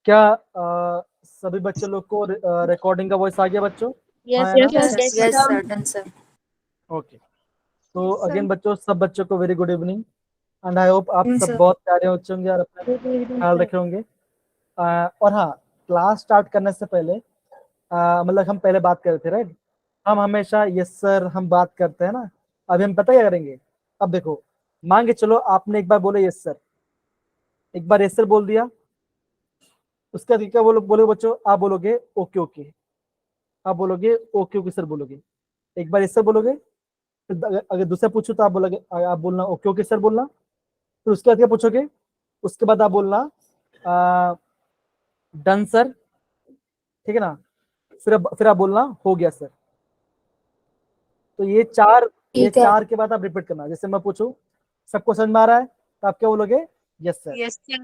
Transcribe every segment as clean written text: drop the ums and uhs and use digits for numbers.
क्या सभी बच्चे लोग को रिकॉर्डिंग का वॉइस आ गया बच्चों? Yes, हाँ है ना? yes, Yes, sir. sir. Done, sir. Okay, तो अगेन बच्चों, सब बच्चों को very good evening and I hope आप सब sir. बहुत प्यारे बच्चे होंगे और अपना Good evening, ख्याल sir. रखे होंगे। और हाँ, क्लास स्टार्ट करने से पहले मतलब हम पहले बात कर रहे थे, राइट? हम हमेशा यस सर हम बात करते हैं ना। अभी हम पता क्या करेंगे? अब देखो, मान के चलो आपने एक बार बोले यस सर, एक बार यस सर बोल दिया, उसका क्या बोलोगे बच्चों? आप बोलोगे ओके ओके, आप बोलोगे ओके ओके सर बोलोगे। एक बार यस सर बोलोगे, फिर अगर दूसरा पूछो तो आप बोलोगे, आप बोलना ओके ओके सर बोलना। फिर उसके बाद क्या पूछोगे? उसके बाद आप बोलना डन सर, ठीक है ना? फिर आप बोलना हो गया सर। तो ये चार के बाद आप रिपीट करना। जैसे मैं पूछूं सबको समझ में आ रहा है, तो आप क्या बोलोगे? Yes sir. Yes, sir.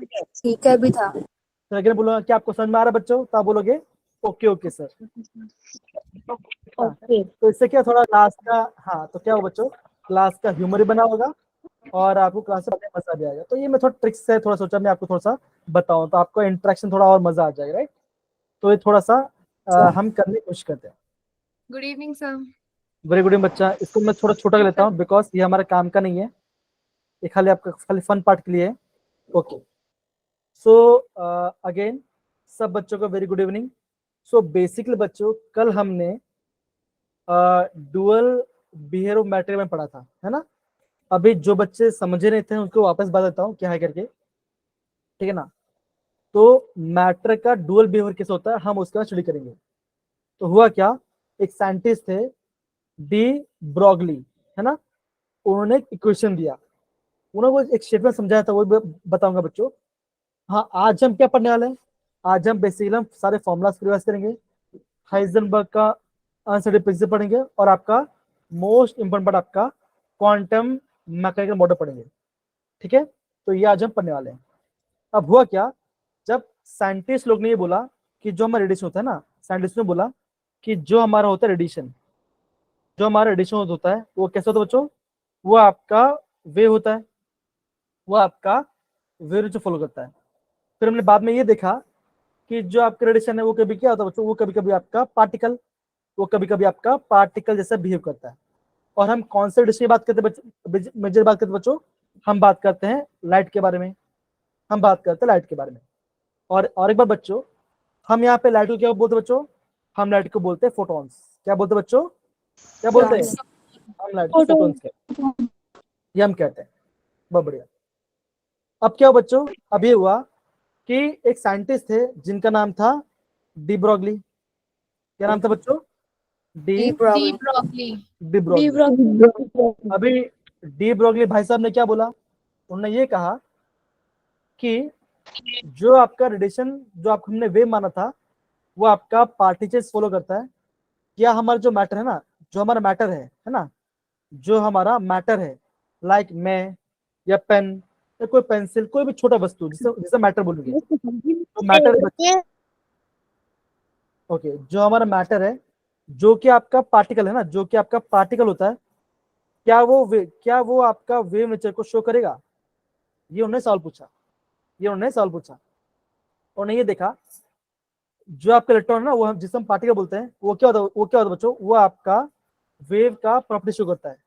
ठीक है, भी था। फिर अगर बोलूंगा कि आपको समझ में आ रहा है बच्चों, तो आप बोलोगे ओके ओके सर। Okay. तो इससे क्या थोड़ा क्लास का, हाँ तो क्या हो बच्चों, क्लास का ह्यूमर ही बना होगा और आपको क्लास में मजा भी आएगा। तो ये मैं थोड़ा ट्रिक्स है, थोड़ा सोचा मैं आपको थोड़ा सा बताऊं, तो आपको इंटरेक्शन थोड़ा और मजा आ जाएगा, राइट? तो ये थोड़ा सा हम करने की कोशिश करते हैं। Good evening, sir. Very good बच्चा, इसको मैं थोड़ा छोटा कर लेता हूँ बिकॉज ये हमारे काम का नहीं है, ये खाली आपका खाली फन पार्ट के लिए है। ओके, सो अगेन सब बच्चों को very good evening. So basically बच्चों, कल हमने डुअल बिहेवियर ऑफ मैटर में पढ़ा था, है ना? अभी जो बच्चे समझे नहीं थे उनको वापस बता देता हूँ क्या है करके, ठीक है ना? तो मैटर का डुअल बिहेवियर कैसे होता है हम उसका स्टडी करेंगे। तो हुआ क्या, एक साइंटिस्ट थे डी ब्रॉगली, है ना? उन्होंने एक इक्वेशन दिया, उन्होंने एक स्टेटमेंट समझाया था, वो बताऊंगा बच्चों। हाँ, आज हम क्या पढ़ने वाले हैं? आज हम बेसिकली हम सारे फॉर्मूलाज रिवाइज करेंगे, हाइजेनबर्ग का अनसर्टेनिटी प्रिंसिपल पढ़ेंगे और आपका मोस्ट इंपोर्टेंट पार्ट आपका क्वांटम मैकेनिकल मॉडल पढ़ेंगे, ठीक है? तो ये आज हम पढ़ने वाले हैं। अब हुआ क्या, जब साइंटिस्ट लोग ने ये बोला कि जो हमारा रेडिएशन होता है ना, साइंटिस्ट ने बोला कि जो हमारा होता है रेडिएशन, जो हमारा रेडिएशन होता है वो कैसा होता है बच्चों? वो आपका वेव होता है, वो आपका वेव जो फॉलो करता है। फिर हमने बाद में ये देखा कि जो आपका रेडिएशन है वो कभी क्या होता है बच्चों? वो कभी कभी आपका पार्टिकल, वो कभी कभी आपका पार्टिकल जैसा बिहेव करता है। और हम कौन से रेडिएशन की बात करते हैं? मेजर बात करते हैं बच्चों, हम बात करते हैं लाइट के बारे में, हम बात करते हैं लाइट के बारे में। और एक बार बच्चों, हम यहाँ पे लाइट को क्या बोलते हैं बच्चों? हम लाइट को बोलते हैं फोटॉन्स। क्या बोलते हैं बच्चों? क्या बोलते हैं? हम लाइट को फोटॉन्स कहते हैं, ये हम कहते हैं। बहुत बढ़िया। अब क्या हुआ बच्चों? अब ये हुआ कि एक साइंटिस्ट थे जिनका नाम था डी ब्रॉगली। क्या नाम था बच्चों? D Broccoli. ब्रॉगली। अभी डी ब्रॉगली भाई साहब ने क्या बोला? उन्होंने ये कहा कि जो आपका रेडिएशन, जो आपको हमने वेव माना था, वो आपका पार्टिकल्स फॉलो करता है। क्या हमारा जो मैटर है ना, जो हमारा मैटर है ना, जो हमारा मैटर है, लाइक मैं या पेन या कोई पेंसिल, कोई भी छोटा वस्तु जिसे जिसे मैटर बोलेंगे, तो मैटर ओके, जो हमारा मैटर है, जो कि आपका पार्टिकल है ना, जो कि आपका पार्टिकल होता है, क्या वो आपका वेव नेचर को शो करेगा? ये उन्होंने सवाल पूछा, ये उन्होंने सवाल पूछा। उन्होंने ये देखा जो आपका इलेक्ट्रॉन है ना, वो जिसे हम पार्टिकल बोलते हैं, वो क्या होता है बच्चों? वो आपका वेव का प्रॉपर्टी शो करता है।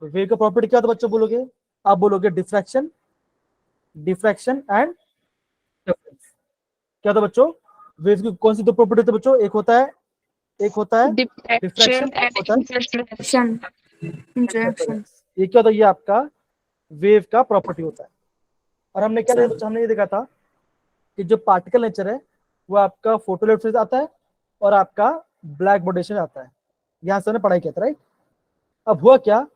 तो वेव का प्रॉपर्टी क्या होता है बच्चों? बोलोगे, आप बोलोगे डिफ्रैक्शन, डिफ्रैक्शन एंड इंटरफेरेंस। क्या होता है बच्चों? वेव की कौन सी दो प्रॉपर्टी होती है बच्चों? एक होता है डिफ्रैक्शन, एक होता है इंटरफेरेंस। ये क्या होता है? ये आपका वेव का प्रॉपर्टी होता है। और हमने क्या देखा? हमने ये देखा था कि जो पार्टिकल नेचर है वो आपका फोटोइलेक्ट्रिक से आता है और आपका ब्लैक बॉडी से आता है। यहां से हमने पढ़ाई किया था, राइट? अब हुआ क्या,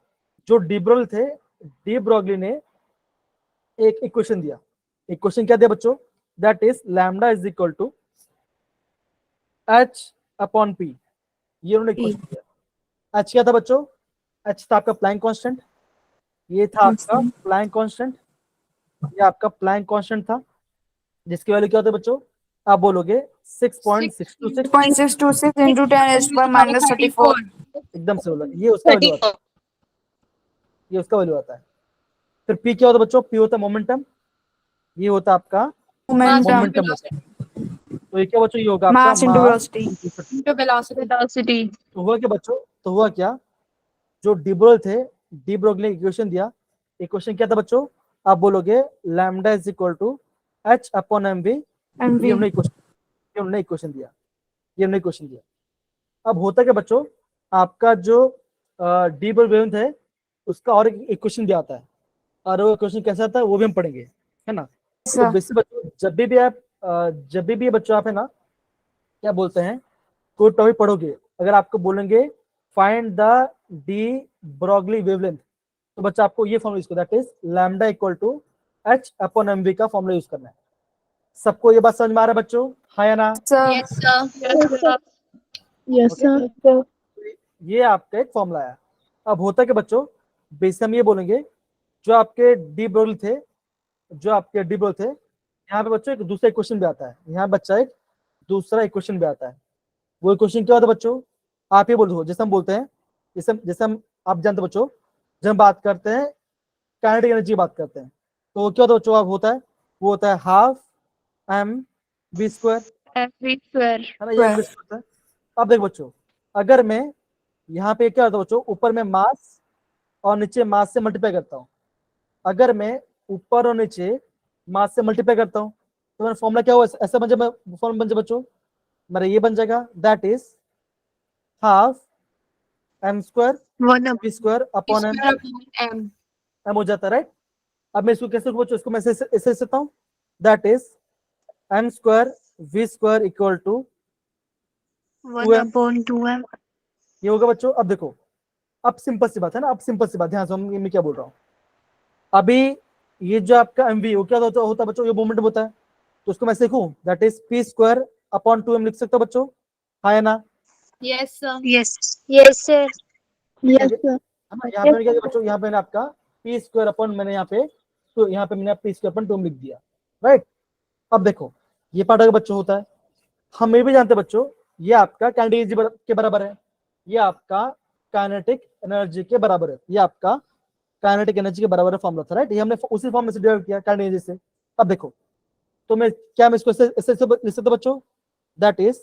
जो डीब्रोगली थे, डीब्रोगली ने एक इक्वेशन दिया। इक्वेशन क्या दिया बच्चों? That is lambda is equal to H upon P. ये उन्होंने इक्वेशन दिया। एच क्या था बच्चों? एच था आपका प्लैंक कांस्टेंट, ये था आपका प्लैंक कांस्टेंट, ये आपका प्लैंक कांस्टेंट था, जिसकी वैल्यू क्या होती है बच्चों? आप बोलोगे 6.626 into 10⁻34। एकदम से बोला, ये उसका वैल्यू आता है, ये उसका वैल्यू आता है। फिर पी क्या होता है बच्चों? पी होता है मोमेंटम, ये होता है आपका Momentum. मोमेंटम होता है। तो ये क्या बच्चों, ये होगा आपका Mass into मास velocity. into velocity. तो हुआ क्या बच्चों, तो हुआ क्या, जो डी ब्रोगली थे, डी ब्रोगली ने इक्वेशन दिया। इक्वेशन क्या था बच्चों, आप बोलोगे lambda is equal to H upon M V. ये MV. हमने इक्वेशन दिया, ये हमने इक्वेशन दिया। अब होता क्या बच्चों, आपका जो डी ब्रोगली वेवलेंथ है उसका और एक इक्वेशन दिया आता है, और वो इक्वेशन कैसा आता है वो भी हम पढ़ेंगे, है ना। तो Sir. बेसिक बच्चों जब भी बच्चों आप है ना क्या बोलते हैं, कोई टॉपिक पढ़ोगे, अगर आपको बोलेंगे find the de Broglie wavelength, तो बच्चा आपको ये फॉर्मूला यूज करना है, that is lambda equal to H upon M V का फॉर्मूला यूज करना है। सबको ये बात समझ में आ रहा है बच्चों, हाँ या ना। Sir. Yes, sir. Yes, sir. ये आपका एक फॉर्मूला है। अब होता क्या बच्चों, बेसिक हम ये बोलेंगे, जो आपके डी ब्रोगली थे, यहाँ पे बच्चों एक दूसरा इक्वेशन भी आता है, यहाँ बच्चा एक दूसरा इक्वेशन भी आता है। वो इक्वेशन क्या होता है बच्चों, आप ये बोल दो, जैसे हम बोलते हैं, जैसे हम आप जानते हो बच्चों, जब हम बात करते हैं काइनेटिक एनर्जी की बात करते हैं, तो वो क्या होता है बच्चों, आप होता है, वो होता है half M V square, Every square. है ना, ये एम वी स्क्वायर होता है। अब देखो बच्चों, अगर मैं यहाँ पे क्या होता है बच्चों, ऊपर में मास और नीचे मास से मल्टीप्लाई करता हूँ, अगर मैं ऊपर और नीचे मास से मल्टीप्लाई करता हूँ, तो मेरा फॉर्मूला क्या हुआ, ऐसा बन जाए, फॉर्मूला बन जाए बच्चों, मेरा ये बन जाएगा, that is half M square One up. V square upon M, Square upon m. M हो जाता है, राइट। अब मैं इसको कैसे लिखूं बच्चों, इसको मैं ऐसे लिख सकता हूँ, that is M square V square equal to 1 2m, upon 2m. ये होगा बच्चों। अब देखो, अब सिंपल सी बात है ना, अब सिंपल सी बात, ध्यान से मैं क्या बोल रहा हूँ। अभी ये जो आपका एम वी, वो क्या होता है बच्चों, ये मोमेंट होता है, तो उसको मैं लिखूं, that is P square upon 2m लिख सकता हूं बच्चों, हाँ या ना। Yes, sir. Yes. Yes, sir. ठीक है Yes, sir. है ना, यहाँ पे मैंने क्या किया बच्चों, यहाँ पे मैंने आपका पी स्क्वायर अपॉन, मैंने यहाँ पे, तो यहाँ पे मैंने पी स्क्वायर अपॉन 2m लिख दिया, राइट। अब देखो, ये पार्ट अगर बच्चों होता है, हम ये भी जानते हैं बच्चों, ये आपका काइनेटिक एनर्जी के बराबर है, ये आपका काइनेटिक एनर्जी के बराबर है, ये आपका काइनेटिक एनर्जी के बराबर फॉर्मूला था, राइट। ये हमने उसी फॉर्म में से डिराइव किया काइनेटिक एनर्जी से। अब देखो, तो मैं इसको ऐसे ऐसे लिख सकता हूं बच्चों, दैट इज,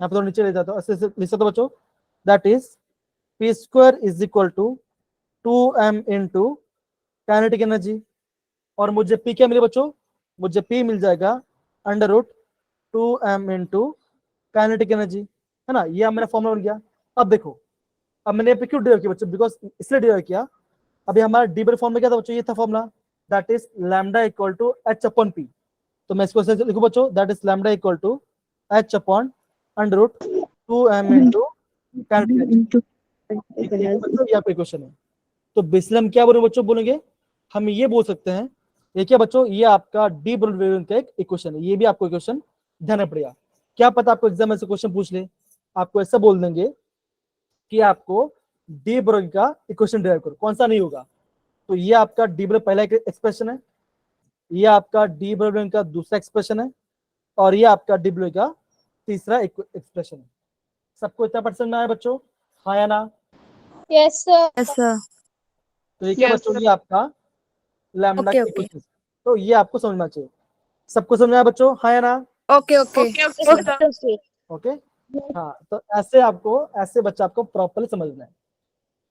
यहाँ पे थोड़ा नीचे ले जाता हूँ, ऐसे लिख सकता हूं बच्चों, that is P square is equal to 2m into kinetic energy, और मुझे पी क्या मिले बच्चों, मुझे पी मिल जाएगा under root 2m into kinetic energy, है ना, ये मेरा फॉर्मूला बन गया। अब देखो, अब मैंने पे क्यों डिराइव किया बच्चों, बिकॉज इसलिए डिराइव किया, अभी हमारा डी बड़े फॉर्म में क्या था बच्चों, ये था formula, that is lambda equal to H upon P. तो मैं इसको ऐसे लिखूं बच्चों, that is lambda equal to H upon under root 2m into kinetic energy. बच्चों ये आपका इक्वेशन है। तो बेसिकली हम क्या बोलेंगे बच्चों, बोलेंगे हम ये बोल सकते हैं, ये क्या बच्चों, ये आपका डी ब्रोगली वेवलेंथ का एक इक्वेशन है, ये भी आपको इक्वेशन ध्यान में पड़ेगा। क्या पता आपको एग्जाम में से क्वेश्चन पूछ ले, आपको ऐसा बोल देंगे कि आपको डी ब्रोगली का इक्वेशन डिराइव करो, कौन सा नहीं होगा। तो ये आपका डी ब्रोगली पहला एक्सप्रेशन है, ये आपका डी ब्रोगली का दूसरा एक्सप्रेशन है, और ये आपका डी ब्रोगली का तीसरा एक्सप्रेशन है। सबको इतना परसेंट में आया बच्चों, हाँ या ना। Yes, sir. Yes, sir. तो ये क्या Yes, बच्चों, sir. ये आपका लैम्डा Okay, का okay. इक्वेशन, तो ये आपको समझना चाहिए। सबको समझ में आया बच्चों, हाँ या ना। Okay, okay. Okay, okay, Okay, sir. sir. Okay, हाँ, तो ऐसे बच्चा आपको प्रॉपर्ली समझना है।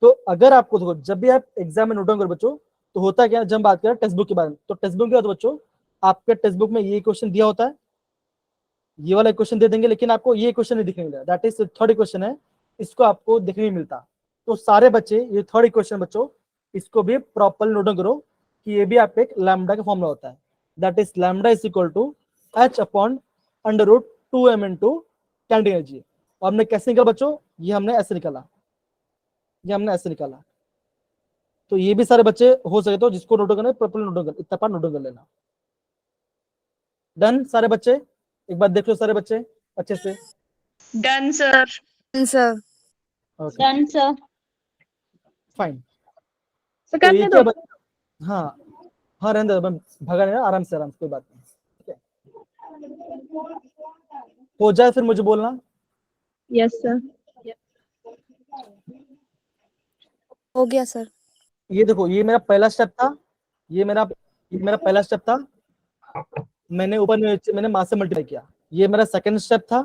तो अगर आपको देखो, जब भी आप एग्जाम में नोट डाउन करो बच्चों, तो होता क्या है, जब हम बात करें टेक्स्ट बुक के बारे में, तो टेक्स्ट बुक क्या होता है बच्चों, आपके टेक्स्ट बुक में ये क्वेश्चन दिया होता है, ये वाला क्वेश्चन दे देंगे, लेकिन आपको ये क्वेश्चन नहीं दिखने मिलता, दैट इज थर्ड क्वेश्चन है, इसको आपको दिखने नहीं मिलता। तो सारे बच्चे ये थर्ड क्वेश्चन बच्चों, इसको भी प्रॉपर्ली नोट डाउन करो कि ये भी आपके एक लैम्डा का फॉर्मूला होता है, that is lambda is equal to H upon under root 2m into kinetic energy. और हमने कैसे निकाला बच्चों, ये हमने ऐसे निकाला, ये हमने ऐसे निकाला। तो ये भी सारे बच्चे हो सके तो जिसको नोट करना है प्रॉपर्ली नोट कर, इतना पार नोट कर लेना। डन सारे बच्चे, एक बार देख लो सारे बच्चे अच्छे से। Done, sir. Done, sir. Okay Done, sir. Fine. So, तो ये करने क्या दो. हाँ हाँ, रहने दो, भगा नहीं, आराम से कोई बात नहीं, ठीक है। हो जाए फिर मुझे बोलना। Yes, sir. हो गया sir. ये देखो, ये मेरा पहला स्टेप था, ये मेरा पहला स्टेप था, मैंने ऊपर नीचे मैंने मास से मल्टीप्लाई किया, ये मेरा सेकंड स्टेप था,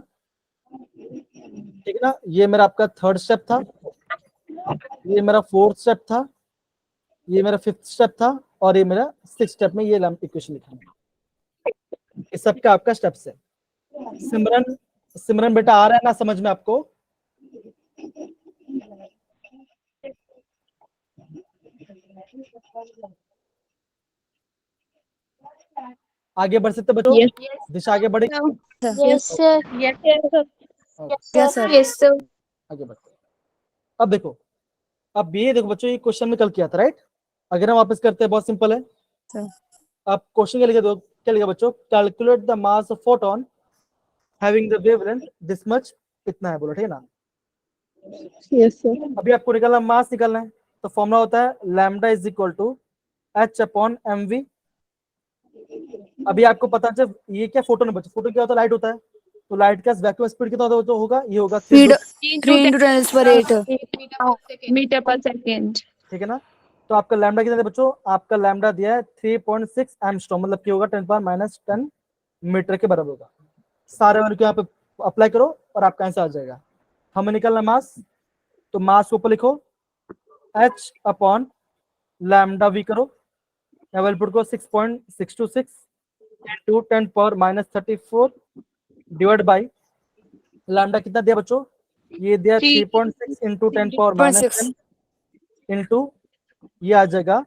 ठीक है ना, ये मेरा आपका थर्ड स्टेप था, ये मेरा फोर्थ स्टेप था, ये मेरा फिफ्थ स्टेप था, और ये मेरा सिक्स स्टेप में ये इक्वेशन लिखा है। इस सब का आपका स्टेप्स है। सिमरन सिमरन बेटा आ रहा है ना समझ में आपको? आगे बढ़ सकते बच्चों? Yes. दिशा आगे बढ़े? Yes, sir. Yes, sir. Yes, sir. Yes, sir. आगे बढ़ते हैं। अब देखो, अब ये देखो बच्चों, ये क्वेश्चन में कल किया था, राइट? अगर हम वापस करते हैं, बहुत सिंपल है। सर। अब क्वेश्चन क्या लिखा दो, क्या लिखा बच्चों? Calculate the mass of photon having the wavelength this much, इतना है बोलो, ठीक है ना? Yes, sir. अभी आपको निकालना, मास निकालना है, तो फॉर्मूला होता है lambda is equal to H upon M V. अभी आपको पता चल ये क्या फोटोन है बच्चों? फोटोन क्या होता है? लाइट होता है। तो लाइट का वैक्यूम स्पीड कितना होता है? तो होगा, ये होगा Speed 3 into 10⁸. meter per second. ठीक है ना? तो आपका लैम्डा कितना है बच्चों? आपका लैम्डा दिया है 3.6 एंगस्ट्रॉम, मतलब क्या होगा 10⁻⁻10 मीटर के बराबर होगा। सारे वैल्यू को यहाँ पे अप्लाई करो और आपका आंसर आ जाएगा। हमें निकालना मास, तो मास को ऊपर लिखो h अपॉन लैम्डा वी करो, वैल्यू पुट को 6.626 इंटू 10⁻34 डिवाइड बाई लैम्डा कितना दिया बच्चों? ये दिया 3.6 इंटू 10⁻10 इंटू ये आ जाएगा,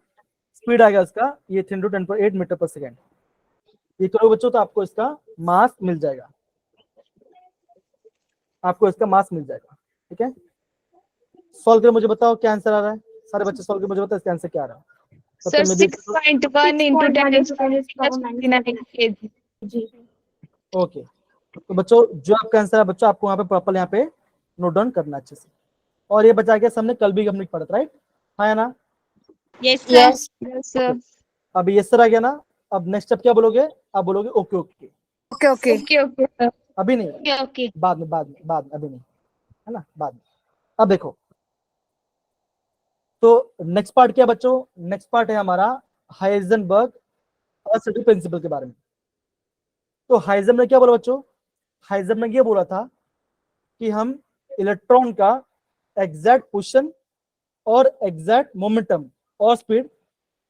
स्पीड आ गया उसका, ये 3 इंटू 10⁸ मीटर पर सेकेंड। ये करो बच्चों तो आपको इसका मास मिल जाएगा, आपको इसका मास मिल जाएगा। ठीक है, सॉल्व करके मुझे बताओ क्या आंसर आ रहा है। सारे बच्चे सॉल्व करके मुझे बताओ इसका आंसर क्या आ रहा है। Sir, 6.1 into 10⁻⁻29 kg. ओके, तो बच्चों जो आपका आंसर है बच्चों, आपको यहाँ पे प्रॉपर यहाँ पे नोट डाउन करना अच्छे से। और ये बचा के हमने कल भी हमने पढ़ा था, राइट? हाँ या ना? Yes, sir. Yes. Yes, sir. अब ये सर आ गया ना, अब नेक्स्ट स्टेप क्या बोलोगे? आप बोलोगे okay okay. Okay, okay. Okay, okay, sir. अभी नहीं, Okay, okay. बाद में, अभी नहीं, है ना, बाद में। अब देखो, तो नेक्स्ट पार्ट क्या बच्चों? नेक्स्ट पार्ट है हमारा हाइजेनबर्ग अनसर्टेनिटी प्रिंसिपल के बारे में। तो हाइजेनबर्ग ने क्या बोला बच्चों? हाइजेनबर्ग ने ये बोला था कि हम इलेक्ट्रॉन का एग्जैक्ट पोजीशन और एग्जैक्ट मोमेंटम और स्पीड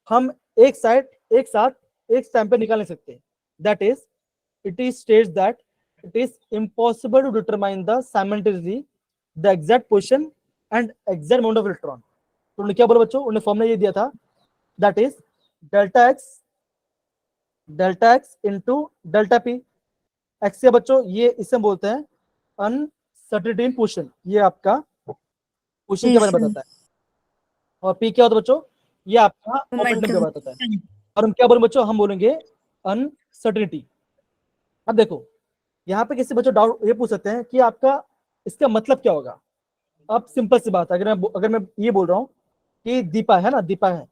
हम एक साथ एक टाइम पे निकाल नहीं सकते। That is, it is states that it is impossible to determine the simultaneously the exact position and exact moment of electron. तो उन्होंने क्या बोला बच्चों? उन्होंने फॉर्मूला ये दिया था, that is delta x into delta P. X के बच्चों ये इसे बोलते हैं अनसर्टेनिटी इन पोजीशन, ये आपका पोजीशन के बारे में बताता है। और पी क्या होता है बच्चों? ये आपका मोमेंटम के बारे में बताता है। और हम क्या बोलेंगे बच्चों? हम बोलेंगे अनसर्टेनिटी। अब देखो, यहाँ पे किसी बच्चों डाउट ये पूछ सकते हैं कि आपका इसका मतलब क्या होगा। अब सिंपल सी बात है, अगर मैं ये बोल रहा हूँ कि दीपा है ना, दीपा है,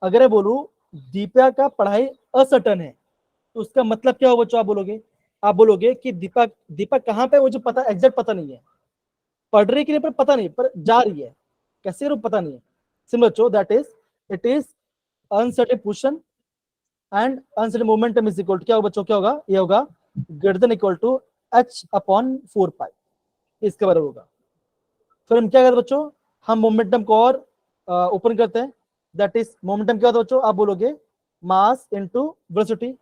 अगर मैं बोलूँ दीपा का पढ़ाई असर्टन है, तो उसका मतलब क्या होगा बच्चों? आप बोलोगे कि दीपा कहाँ पे, मुझे पता एग्जैक्ट पता नहीं है, पढ़ रही कि नहीं पर पता नहीं, पर जा रही है कैसे रूप पता नहीं है। सिंपल बच्चों, that is it is uncertain position and uncertain momentum is equal to क्या होगा बच्चों? क्या होगा? ये होगा greater than equal to h upon 4 pi, इसके बराबर होगा। फिर हम क्या करते बच्चों? हम मोमेंटम को और ओपन करते हैं, दैट इज मोमेंटम क्या होता है बच्चों? आप बोलोगे मास इनटू वेलोसिटी।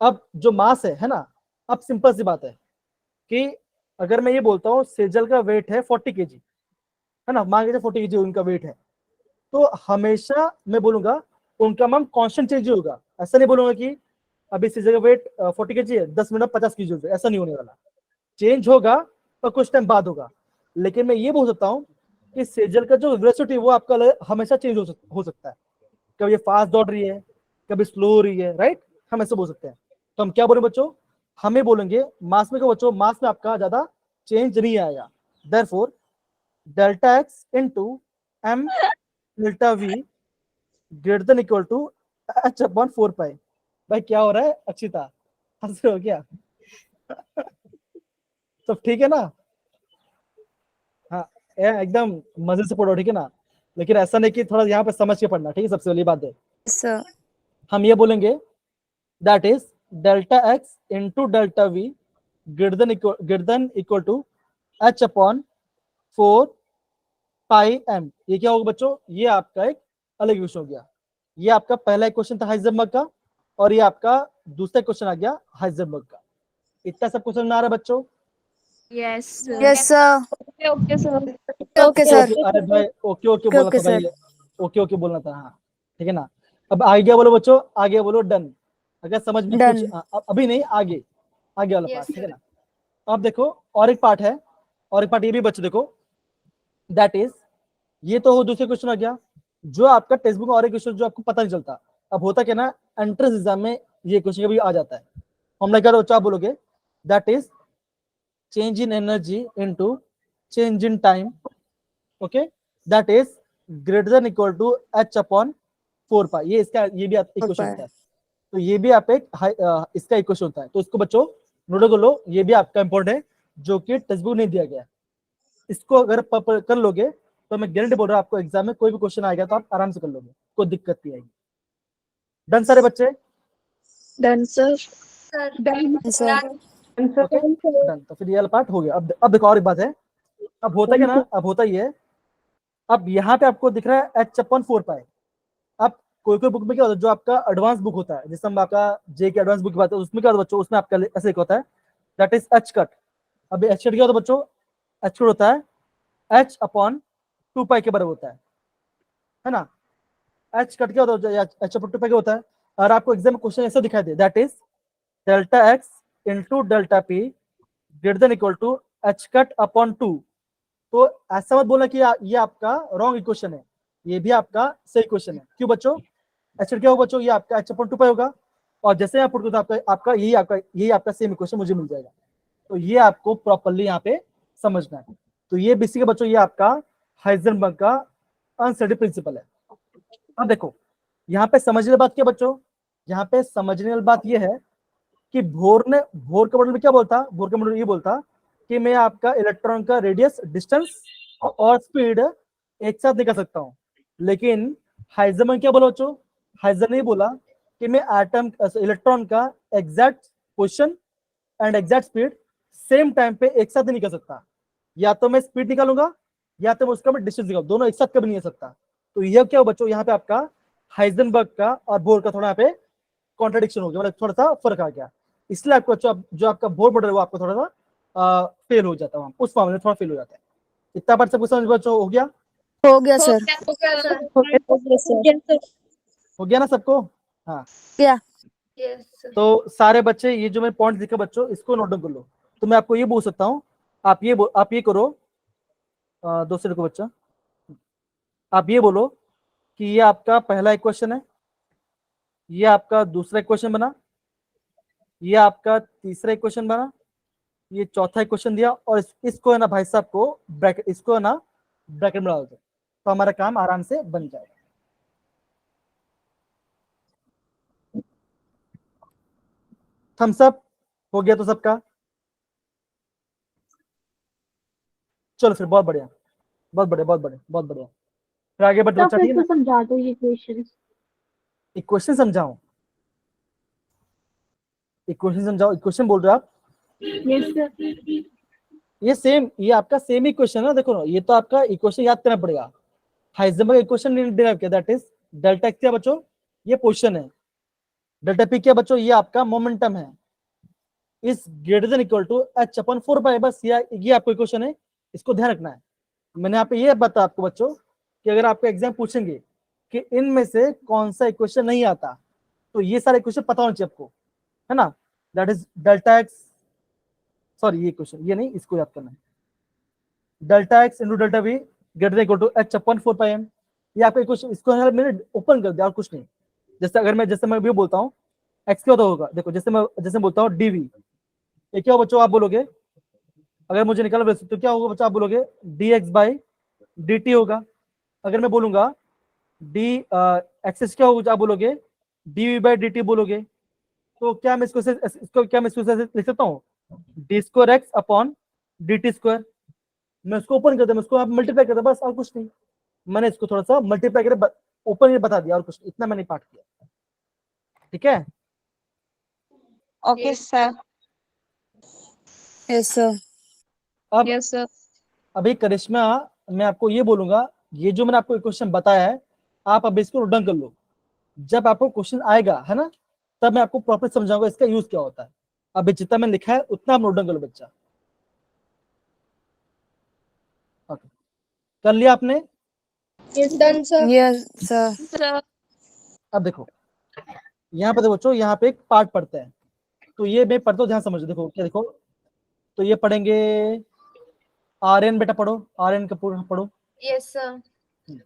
अब जो मास है ना, अब सिंपल सी बात है कि अगर मैं ये बोलता हूँ सेजल का वेट है 40 kg, है ना, मान लीजिए 40 kg उनका वेट है, तो हमेशा मैं बोलूंगा उनका मैम कांस्टेंट चेंज होगा। ऐसा नहीं बोलूंगा कि अभी सेजल का वेट 40 kg है, 10 मिनट 50 kg होगा, ऐसा नहीं होने वाला। चेंज होगा पर कुछ टाइम बाद होगा। लेकिन मैं ये बोल सकता हूँ कि सेजल का जो वेलोसिटी वो आपका हमेशा चेंज हो सकता है, कभी ये फास्ट दौड़ रही है, कभी स्लो हो रही है, राइट? हम ऐसे बोल सकते हैं। तो हम क्या बोलेंगे बच्चों? हमें बोलेंगे मास में, क्या बच्चों? मास में आपका ज्यादा चेंज नहीं आएगा। Therefore delta x into M delta V greater than equal to h upon 4 pi. भाई क्या हो रहा है अक्षिता, हंस रहे हो क्या? सब ठीक है ना? हाँ, एकदम मजे से पढ़ो, ठीक है ना? लेकिन ऐसा नहीं कि थोड़ा यहाँ पे समझ के पढ़ना, ठीक है? सबसे पहली बात है Yes, sir. हम ये बोलेंगे that is delta x into delta V greater than equal to H upon 4 pi M. ये क्या होगा बच्चों, ये आपका एक अलग इक्वेशन हो गया। ये आपका पहला इक्वेशन था हाइजेनबर्ग का, और ये आपका दूसरा क्वेश्चन आ गया हाइजेनबर्ग का। इतना सब क्वेश्चन आ रहा है बच्चों? Yes, sir. Yes, sir. Okay, sir. Okay, sir. अरे भाई ओके ओके बोला Okay, था भाई, sir. ओके ओके बोलना था, हाँ ठीक है ना। अब आगे बोलो बच्चों, आगे बोलो डन। अगर समझ में Done. कुछ अभी नहीं, आगे आगे वाला पार्ट, ठीक है ना। अब देखो और एक पार्ट है, और एक पार्ट ये भी बच्चों देखो, दैट इज ये तो दूसरे क्वेश्चन आ गया जो आपका टेक्स्ट बुक में, और एक क्वेश्चन जो आपको पता नहीं चलता। अब होता क्या ना, एंट्रेंस एग्जाम में ये क्वेश्चन कभी आ जाता है। हमने क्या बच्चों आप बोलोगे, that is change in energy into change in time, okay, that is greater than equal to H upon 4 pi. ये इसका ये भी इक्वेशन होता है। तो ये भी आप एक इसका इक्वेशन होता है। तो इसको बच्चों नोट कर लो, ये भी आपका इंपॉर्टेंट है जो कि टेक्स्ट बुक नहीं दिया गया है। इसको अगर कर लोगे तो मैं गारंटी बोल रहा हूँ आपको एग्जाम में कोई भी क्वेश्चन आएगा तो आप आराम से कर लोगे, कोई दिक्कत नहीं आएगी। डन सारे बच्चे? Done, sir. Done. Sir. Okay done. तो फिर ये वाला पार्ट हो गया। अब देखो और एक बात है, अब होता क्या ना, अब होता ये है, अब यहाँ पे आपको दिख रहा है एच अपॉन 4 पाई। अब कोई कोई बुक में क्या होता है, जो आपका एडवांस बुक होता है, जैसे हम आपका जे के एडवांस बुक की बात है, उसमें क्या होता है बच्चों, उसमें आपका ऐसे लिखा होता है दैट इज एच कट। अब एच कट क्या होता है बच्चों, एच कट होता है एच अपॉन 2 पाई के बराबर होता है ना। एच कट क्या होता है, एच अपॉन 2 पाई क्या होता है। और आपको एग्जाम में क्वेश्चन ऐसा दिखाई दे, that is delta x into delta p greater than equal to h cut upon 2। तो ऐसा मत बोलना कि ये आपका रॉन्ग इक्वेशन है, ये भी आपका सही क्वेश्चन है। क्यों बच्चों, एच क्या होगा बच्चों, ये आपका एच अपॉन 2 पाई होगा, और जैसे आप पुट करते आपका आपका यही आपका सेम इक्वेशन मुझे मिल जाएगा। तो ये आपको प्रॉपर्ली यहाँ पे समझना है। तो ये बेसिक बच्चों ये आपका हाइजेनबर्ग का अनसर्टेनिटी प्रिंसिपल है। अब देखो यहाँ पे समझने वाली बात क्या बच्चों, यहाँ पे समझने वाली बात ये है कि भोर का मॉडल में क्या बोलता, भोर का मॉडल ये बोलता कि मैं आपका इलेक्ट्रॉन का रेडियस, डिस्टेंस और स्पीड एक साथ निकाल सकता हूँ। लेकिन हाइजेनबर्ग क्या बोला बच्चों, हाइजेनबर्ग ने बोला कि मैं एटम इलेक्ट्रॉन का exact position and exact speed same time पे एक साथ नहीं निकल सकता। या तो मैं स्पीड निकालूंगा या तो मैं उसका मैं डिस्टेंस निकालूं, दोनों एक साथ कभी नहीं हो सकता। तो यह क्या हो बच्चों, यहाँ पे आपका हाइजेनबर्ग का और बोर का थोड़ा यहाँ पे कॉन्ट्रडिक्शन हो गया, मतलब थोड़ा सा फर्क आ गया। इसलिए आपको जो आपका बोर मॉडल है वो आपको थोड़ा सा फेल हो जाता है, उस मामले में थोड़ा फेल हो जाता है। इतना बार सब कुछ समझ बच्चों हो गया? हो गया सर। हो गया ना सबको? हाँ क्या? तो सारे बच्चे ये जो मैं पॉइंट दिखा बच्चों इसको नोट डाउन कर लो। तो मैं आपको ये बोल सकता हूँ, आप ये करो, दूसरे को बच्चा आप ये बोलो कि ये आपका पहला इक्वेशन है, ये आपका दूसरा इक्वेशन बना, ये आपका तीसरा इक्वेशन बना, ये चौथा इक्वेशन दिया, और इसको है ना भाई साहब को ब्रैकेट, इसको है ना ब्रैकेट में डाल दो, तो हमारा काम आराम से बन जाएगा। थम्स अप हो गया तो सबका? चलो फिर बहुत बढ़िया, बहुत बढ़िया, बहुत बढ़िया, बहुत बढ़िया। फिर आगे बढ़ते बच्चा, ठीक है ना। समझा दो ये क्वेश्चन। इक्वेशन समझाऊं? इक्वेशन समझाओ, इक्वेशन बोल रहे हो आप? Yes sir. ये सेम, ये आपका सेम इक्वेशन है, देखो ना, ये तो आपका इक्वेशन याद करना पड़ेगा। हाइजेनबर्ग इक्वेशन डिराइव किया, दैट इज डेल्टा एक्स क्या बच्चों, ये पोजीशन है, डेल्टा पी क्या बच्चों, ये आपका मोमेंटम है, is greater than equal to H upon 4 pi. बस ये आपको इक्वेशन है, इसको ध्यान रखना है। मैंने यहाँ पे ये बता आपको बच्चों कि अगर आपको एग्जाम पूछेंगे कि इनमें से कौन सा इक्वेशन नहीं आता, तो ये सारे इक्वेशन पता होना चाहिए आपको, है ना। That is delta X, sorry ये क्वेश्चन ये नहीं, इसको याद करना है, delta x into delta V greater than equal to H upon 4 pi M. ये आपका क्वेश्चन, इसको मैंने ओपन कर दिया और कुछ नहीं। जैसे मैं भी बोलता हूँ एक्स क्या होगा, देखो जैसे बोलता हूँ डीवी, ये क्या हो बच्चों आप बोलोगे, अगर मुझे निकालना तो क्या होगा बच्चों, आप बोलोगे D x by D T होगा। अगर मैं बोलूंगा डी एक्सेस क्या होगा, आप बोलोगे D V by D T बोलोगे। तो क्या मैं इसको लिख सकता हूँ, D square X upon D T square. मैं उसको ओपन कर दिया, उसको आप मल्टीप्लाई कर दिया, बस और कुछ नहीं। मैंने इसको थोड़ा सा मल्टीप्लाई कर ओपन बता दिया, और कुछ इतना मैंने पाठ किया, ठीक है। Okay, sir. Yes, sir. अब Yes, sir. अभी करिश्मा, मैं आपको ये बोलूंगा, ये जो मैंने आपको क्वेश्चन बताया है, आप अब इसको नोट डाउन कर लो। जब आपको क्वेश्चन आएगा, है ना, तब मैं आपको प्रॉपर समझाऊंगा इसका यूज क्या होता है। अभी जितना मैंने लिखा है उतना आप नोट डाउन कर लो बच्चा। ओके, कर लिया आपने? Yes, done, sir. Yes, sir. Sir. अब देखो यहाँ पे, देखो बच्चों, यहाँ पे एक पार्ट पढ़ते हैं, तो ये मैं पढ़ता हूँ, ध्यान समझो। देखो क्या, देखो तो ये पढ़ेंगे आर्यन, बेटा पढ़ो, आर्यन का पूरा पढ़ो। Yes, sir.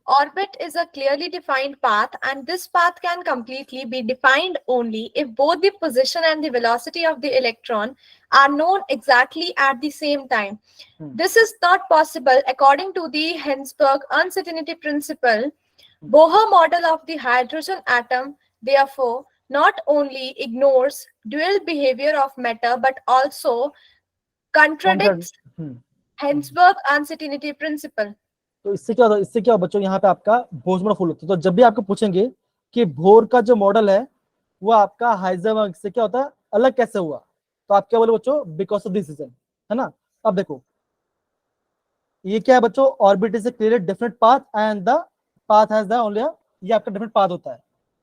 Orbit is a clearly defined path, and this path can completely be defined only if both the position and the velocity of the electron are known exactly at the same time. This is not possible according to the Hensburg uncertainty principle. Bohr model of the hydrogen atom, therefore, not only ignores dual behavior of matter but also contradicts Hensburg uncertainty principle. तो इससे क्या होता है, इससे क्या बच्चों, यहाँ पे आपका बोसमोड फुल होता है। तो जब भी आपको पूछेंगे कि बोर का जो मॉडल है वो आपका हाइजेनबर्ग से क्या होता है, अलग कैसे हुआ, तो आप क्या बोले बच्चों, बिकॉज ऑफ दिस रीजन, है ना। अब देखो ये क्या है बच्चों, orbit is a clearly different path and the path has the only, ये आपका डिफरेंट पाथ होता है।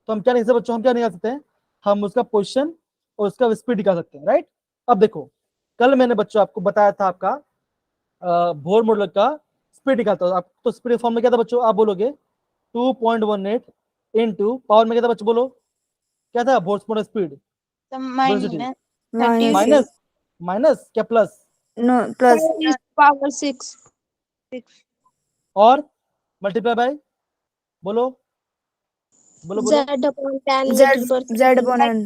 तो हम क्या नहीं सकते बच्चों, हम क्या निकाल सकते हैं, हम उसका पोजिशन और उसका स्पीड निकाल सकते हैं, राइट। अब देखो कल मैंने बच्चों आपको बताया था आपका बोर मॉडल का स्पीड निकालता है। आप तो स्पीड फॉर्म में क्या था बच्चों, आप बोलोगे 2.18 इनटू पावर में क्या था बच्चों, बोलो क्या था, Bohr model speed Minus minus minus क्या प्लस, No, plus. Power 6. और मल्टीप्लाई बाय, बोलो बोलो बोलो, Z upon 10 Z, meter per Z upon N.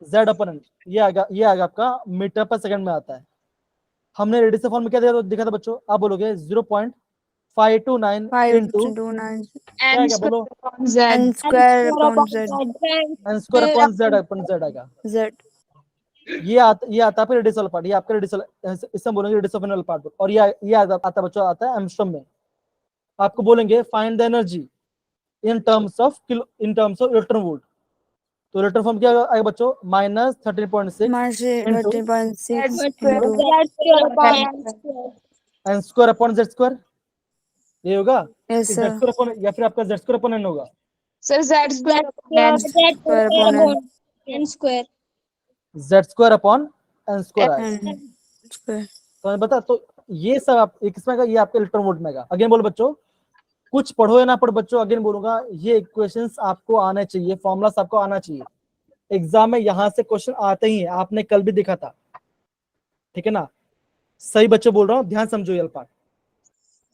Z अपन N, ये आएगा आपका मीटर पर सेकंड में आता है। हमने रेडियस फॉर्म में क्या देखा था बच्चों, आप बोलोगे 0.529 इनटू 529. क्या क्या बोलो, N square upon Z. n square upon z आएगा। Z. ये आता है रेडियस वाला पार्ट, ये आपका रेडियस वाला, इससे हम बोलेंगे रेडियस ऑफ वाला पार्ट। और ये आता बच्चों, आता है एंगस्ट्रॉम में। आपको बोलेंगे find the energy in terms of electron volt, तो इलेक्ट्रॉन फॉर्म क्या आएगा बच्चों, -13.6 Minus into 13.6 n square upon z square, ये होगा Yes, कि z sir. स्क्वायर अपॉन, या फिर आपका z स्क्वायर अपॉन n होगा, Sir, Z square. Square upon N. N square. z square upon n square आएगा। N square. तो मैं बता, तो ये सब आप एक किस्म का, ये आपके इलेक्ट्रॉन वोल्ट में आएगा। अगेन बोलो बच्चों, कुछ पढ़ो या ना पढ़ो बच्चों, अगेन बोलूंगा, ये इक्वेशंस आपको आना चाहिए, फॉर्मूलास आपको आना चाहिए। एग्जाम में यहाँ से क्वेश्चन आते ही हैं, आपने कल भी देखा था, ठीक है ना। सही बच्चों बोल रहा हूँ, ध्यान समझो ये पार्ट।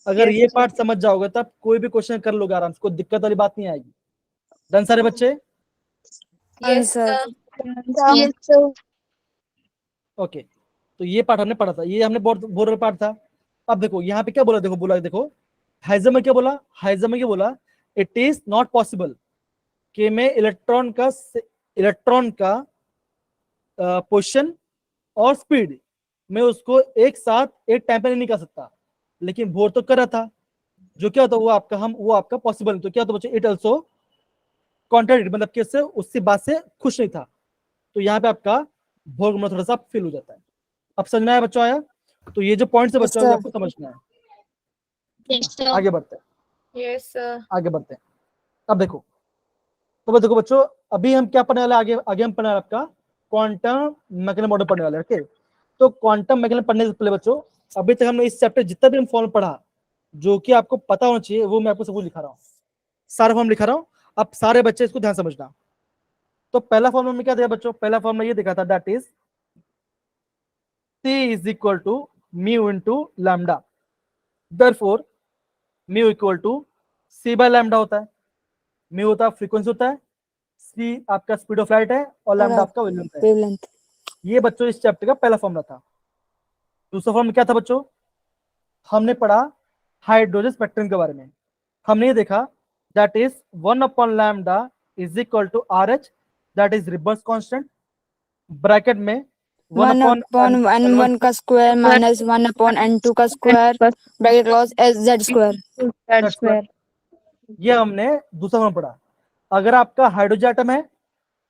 अगर ये पार्ट समझ जाओगे तब कोई भी क्वेश्चन कर लोगे आराम से, कोई दिक्कत वाली बात नहीं आएगी। डन सारे बच्चे? Yes, sir. sir. Yes, sir. Okay, तो ये पार्ट हमने पढ़ा था, ये हमने बहुत बोर पार्ट था। अब देखो यहाँ पे क्या बोला, देखो हाइजेनबर्ग क्या बोला, हाइजेनबर्ग क्या बोला, इट इज नॉट पॉसिबल कि मैं इलेक्ट्रॉन का पोजीशन और स्पीड मैं उसको एक साथ एक टाइम पे नहीं निकाल सकता, लेकिन बोर तो कर रहा था, जो क्या होता वो आपका पॉसिबल नहीं। तो क्या होता बच्चों, इट ऑल्सो कॉन्ट्राडिक्ट, मतलब कि उससे उसकी बात से खुश नहीं था। तो यहाँ पे आपका भोग में थोड़ा सा फील हो जाता है। अब समझना है बच्चों, आया? तो ये जो पॉइंट्स है बच्चों, आपको समझना है। Yes, sir. आगे बढ़ते हैं, Yes, sir. आगे बढ़ते हैं। अब देखो, तो देखो बच्चों, अभी हम क्या पढ़ने वाले हैं, आगे हम पढ़ने वाले आपका क्वांटम मैकेनिकल मॉडल पढ़ने वाले हैं। ओके, तो क्वांटम मैकेनिकल पढ़ने से पहले बच्चों, अभी तक हमने इस चैप्टर जितना भी हम फॉर्म पढ़ा, जो कि आपको पता होना चाहिए, वो मैं आपको सब कुछ लिखा रहा हूँ, सारा फॉर्म लिखा रहा हूँ। अब सारे बच्चे इसको ध्यान समझना। तो पहला फॉर्म में क्या दिया बच्चों, पहला फॉर्म में ये दिखा था, that is C is equal to mu into lambda, therefore mu equal to C by lambda होता है। mu होता है फ्रीक्वेंसी होता है, C आपका स्पीड ऑफ लाइट है, और लैम्डा आपका वेवलेंथ है। Wavelength. ये बच्चों इस चैप्टर का पहला फॉर्मूला था। दूसरा फॉर्मूला क्या था बच्चों, हमने पढ़ा हाइड्रोजन स्पेक्ट्रम के बारे में। हमने ये देखा that is 1 upon lambda is equal to RH, that is Rydberg constant, bracket में 1 upon N1 का स्क्वायर माइनस 1 upon N2 का square bracket close S Z square. Z square. ये हमने दूसरा फॉर्म पढ़ा। अगर आपका हाइड्रोजन एटम है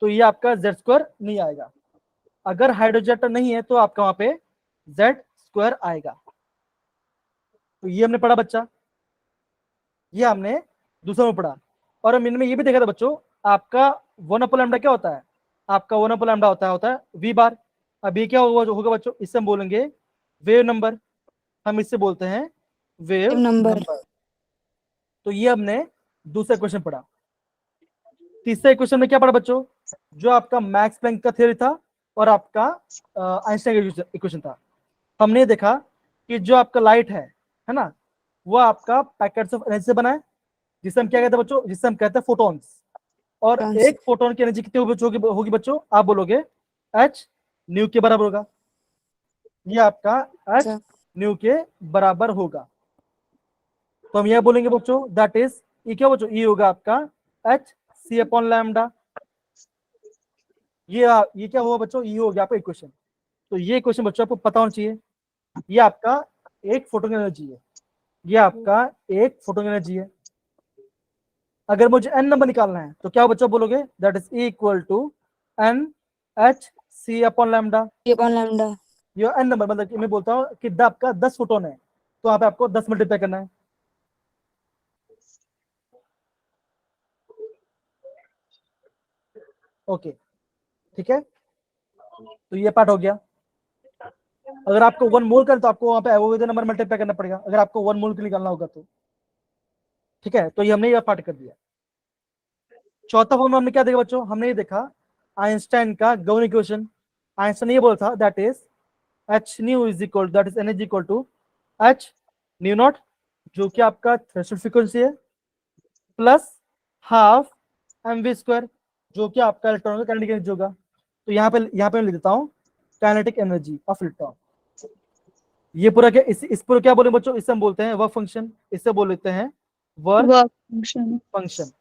तो ये आपका Z स्क्वायर नहीं आएगा। अगर हाइड्रोजन एटम नहीं है तो आपका वहां पे Z² आएगा। तो ये हमने पढ़ा बच्चा, ये हमने दूसरा में पढ़ा। और हम इनमें ये भी देखा था बच्चों, आपका 1/λ क्या होता है, आपका 1/λ होता है V बार। अब ये क्या होगा बच्चों, इससे हम बोलेंगे वेव नंबर, हम इससे बोलते हैं वेव नंबर। नंबर। तो ये हमने दूसरा क्वेश्चन पढ़ा। तीसरे क्वेश्चन में क्या पढ़ा बच्चों, जो आपका मैक्स प्लैंक का थ्योरी था और आपका आइंस्टाइन का इक्वेशन था। हमने देखा कि जो आपका लाइट है ना, वो आपका पैकेट्स ऑफ एनर्जी से बना है, जिसे हम क्या कहते हैं बच्चों, जिसे हम कहते हैं फोटॉन्स। और Photons। एक फोटोन की एनर्जी कितनी होगी बच्चों, आप बोलोगे h न्यू के बराबर होगा। ये आपका h अच्छा। न्यू के बराबर होगा। तो हम यह बोलेंगे बच्चों दैट इज, ये क्या बच्चों, ये होगा आपका h c/λ। ये क्या होगा बच्चों, ये हो गया आपका इक्वेशन। तो ये इक्वेशन बच्चों आपको पता होना चाहिए। ये आपका एक फोटोन एनर्जी है, ये आपका एक फोटोन एनर्जी है। अगर मुझे n नंबर निकालना है तो क्या बच्चों बोलोगे, that is equal to n h c/λ। λ। ये n नंबर, मतलब कि मैं बोलता हूँ कि आपका 10 फोटोन है, तो वहां पे आपको 10 मल्टीप्लाई करना है। ओके, ठीक है, तो ये पार्ट हो गया। अगर आपको 1 मोल करना तो आपको वहां पे एवोगैड्रो नंबर मल्टीप्लाई करना पड़ेगा, अगर आपको 1 मोल निकालना होगा तो। ठीक है, तो ये हमने ये पार्ट कर दिया। चौथा फॉर्म में हमने क्या देखा बच्चों, हमने ये देखा आइंस्टाइन का गवर्निंग इक्वेशन। आइंस्टाइन ये बोला था that is h nu is equal, that is energy equal to h nu naught, जो कि आपका थ्रेशोल्ड फ्रीक्वेंसी है, प्लस हाफ mv², जो कि आपका इलेक्ट्रॉन का काइनेटिक एनर्जी होगा। तो यहाँ पे मैं लिख देता हूँ काइनेटिक एनर्जी ऑफ इलेक्ट्रॉन। ये पूरा क्या, इस पूरा क्या बोले बच्चों, इससे हम बोलते हैं वर्क फंक्शन, इससे बोल लेते हैं वर्क वर्क फंक्शन। फंक्शन।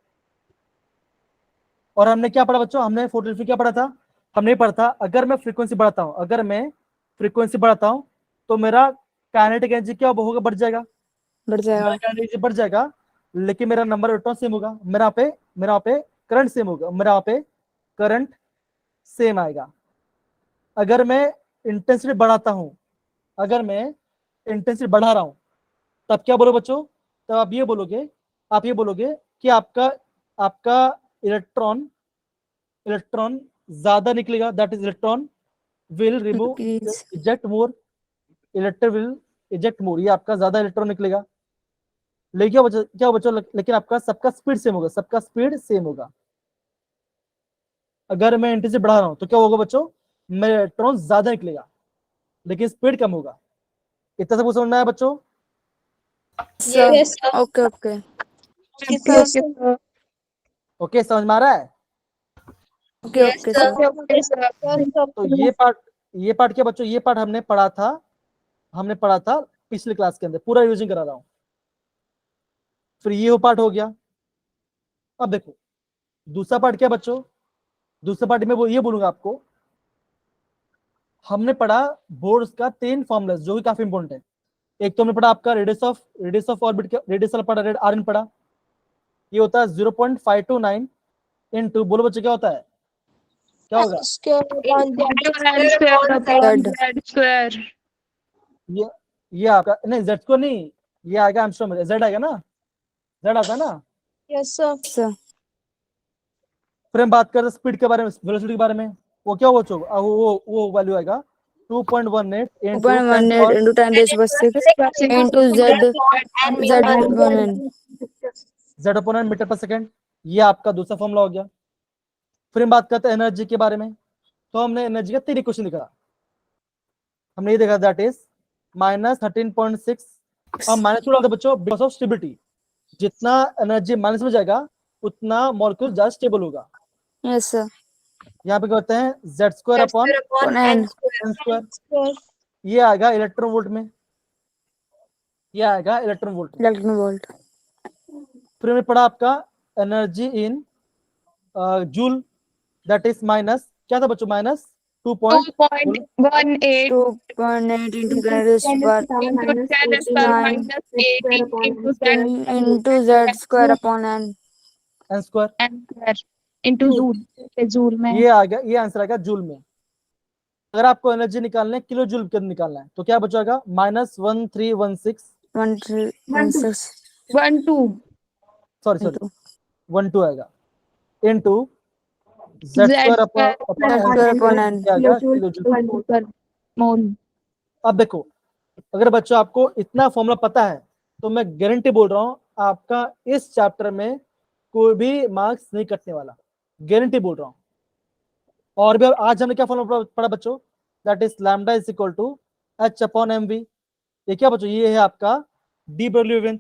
और हमने क्या पढ़ा बच्चों, हमने फोटोग्राफी क्या पढ़ा था, हमने पढ़ा था अगर मैं फ्रीक्वेंसी बढ़ाता हूँ, अगर मैं फ्रीक्वेंसी बढ़ाता हूँ तो मेरा काइनेटिक एनर्जी क्या होगा, बढ़ जाएगा, बढ़ मेरा जाएगा। काइनेटिक एनर्जी बढ़ जाएगा, लेकिन मेरा नंबर इलेक्ट्रॉन सेम होगा, मेरा पे करंट सेम होगा, मेरा पे करंट सेम आएगा। अगर मैं इंटेंसिटी बढ़ाता हूं, अगर मैं इंटेंसिटी बढ़ा रहा हूं, तब क्या बोलो बच्चों, तब आप ये बोलोगे कि आपका आपका इलेक्ट्रॉन ज्यादा निकलेगा, that is electron will remove Increase। Eject more, electron will eject more, ये आपका ज्यादा इलेक्ट्रॉन निकलेगा। लेकिन क्या बच्चों, लेकिन आपका सबका स्पीड सेम होगा, सबका स्पीड सेम होगा। अगर मैं इंटेंसिटी बढ़ा रहा हूं तो क्या होगा बच्चों, मेरा इलेक्ट्रॉन ज्यादा निकलेगा लेकिन स्पीड कम होगा। इतना सब समझ में आया बच्चों? Yes, sir. Okay okay. Yes, sir. Okay, समझ में आ रहा है? Okay Yes, okay sir. Sir. Okay, sir. तो ये पार्ट क्या बच्चों, ये पार्ट हमने पढ़ा था पिछले क्लास के अंदर, पूरा रिवीजन करा रहा हूं। फिर ये पार्ट हो गया। अब देखो दूसरा पार्ट क्या बच्चों, दूसरा पार्ट में वो ये बोलूंगा आपको, हमने पढ़ा बोर्ड्स का 3 फॉर्मूलाज जो कि काफी इंपॉर्टेंट है। एक तो हमने पढ़ा आपका रेडियस ऑफ ऑर्बिट का, रेडियस पढ़ा, आर पढ़ा, ये होता है 0.529 इनटू, बोलो बच्चे क्या होता है, क्या होगा, Z²। ये आपका नहीं, जेड को नहीं, ये आएगा एंगस्ट्रॉम में, जेड आएगा ना, जेड आता है ना। Yes, sir. सर। फिर हम बात करते हैं स्पीड के बारे में, वेलोसिटी के बारे में, वो क्या हो बच्चों, वो वैल्यू आएगा 2.18 into 2.18 into 10⁻⁶ into Z/n metre पर सेकेंड। ये आपका दूसरा फॉर्मूला हो गया। फिर हम बात करते हैं एनर्जी के बारे में। तो हमने एनर्जी का 3 इक्वेशन निकाला, हमने ये देखा दैट इज -13.6। अब माइनस क्यों डालते बच्चों, बिकॉज ऑफ स्टेबिलिटी, जितना एनर्जी माइनस में जाएगा उतना मॉलिक्यूल ज्यादा स्टेबल होगा। Yes sir. यहाँ पे कहते हैं Z² अपॉन n n², ये आएगा इलेक्ट्रॉन वोल्ट में, ये आएगा इलेक्ट्रॉन वोल्ट में। Electron volt. फिर हमने पढ़ा आपका energy in joule, that is minus क्या था बच्चों, minus 2.18 2.8 into 10⁻⁹ into Z² upon n n², into joule में। ये आ गया, ये आंसर आ गया जूल में। अगर आपको एनर्जी निकालना है किलो जूल के अंदर निकालना है तो क्या बचेगा -1316 1316 1 2 सॉरी 12 आएगा into z Z square square upon n क्या आएगा किलो जूल। per mole. अब देखो अगर बच्चों आपको इतना फॉर्मूला पता है तो मैं गारंटी बोल रहा हूँ आपका इस चैप्टर में कोई भी मार्क्स नहीं कटने वाला, गारंटी बोल रहा हूँ। और भी आज हमने क्या फॉर्मूला पढ़ा बच्चों, that is lambda is equal to h upon mv। ये क्या बच्चों, ये है आपका डी ब्रोगली वेवलेंथ,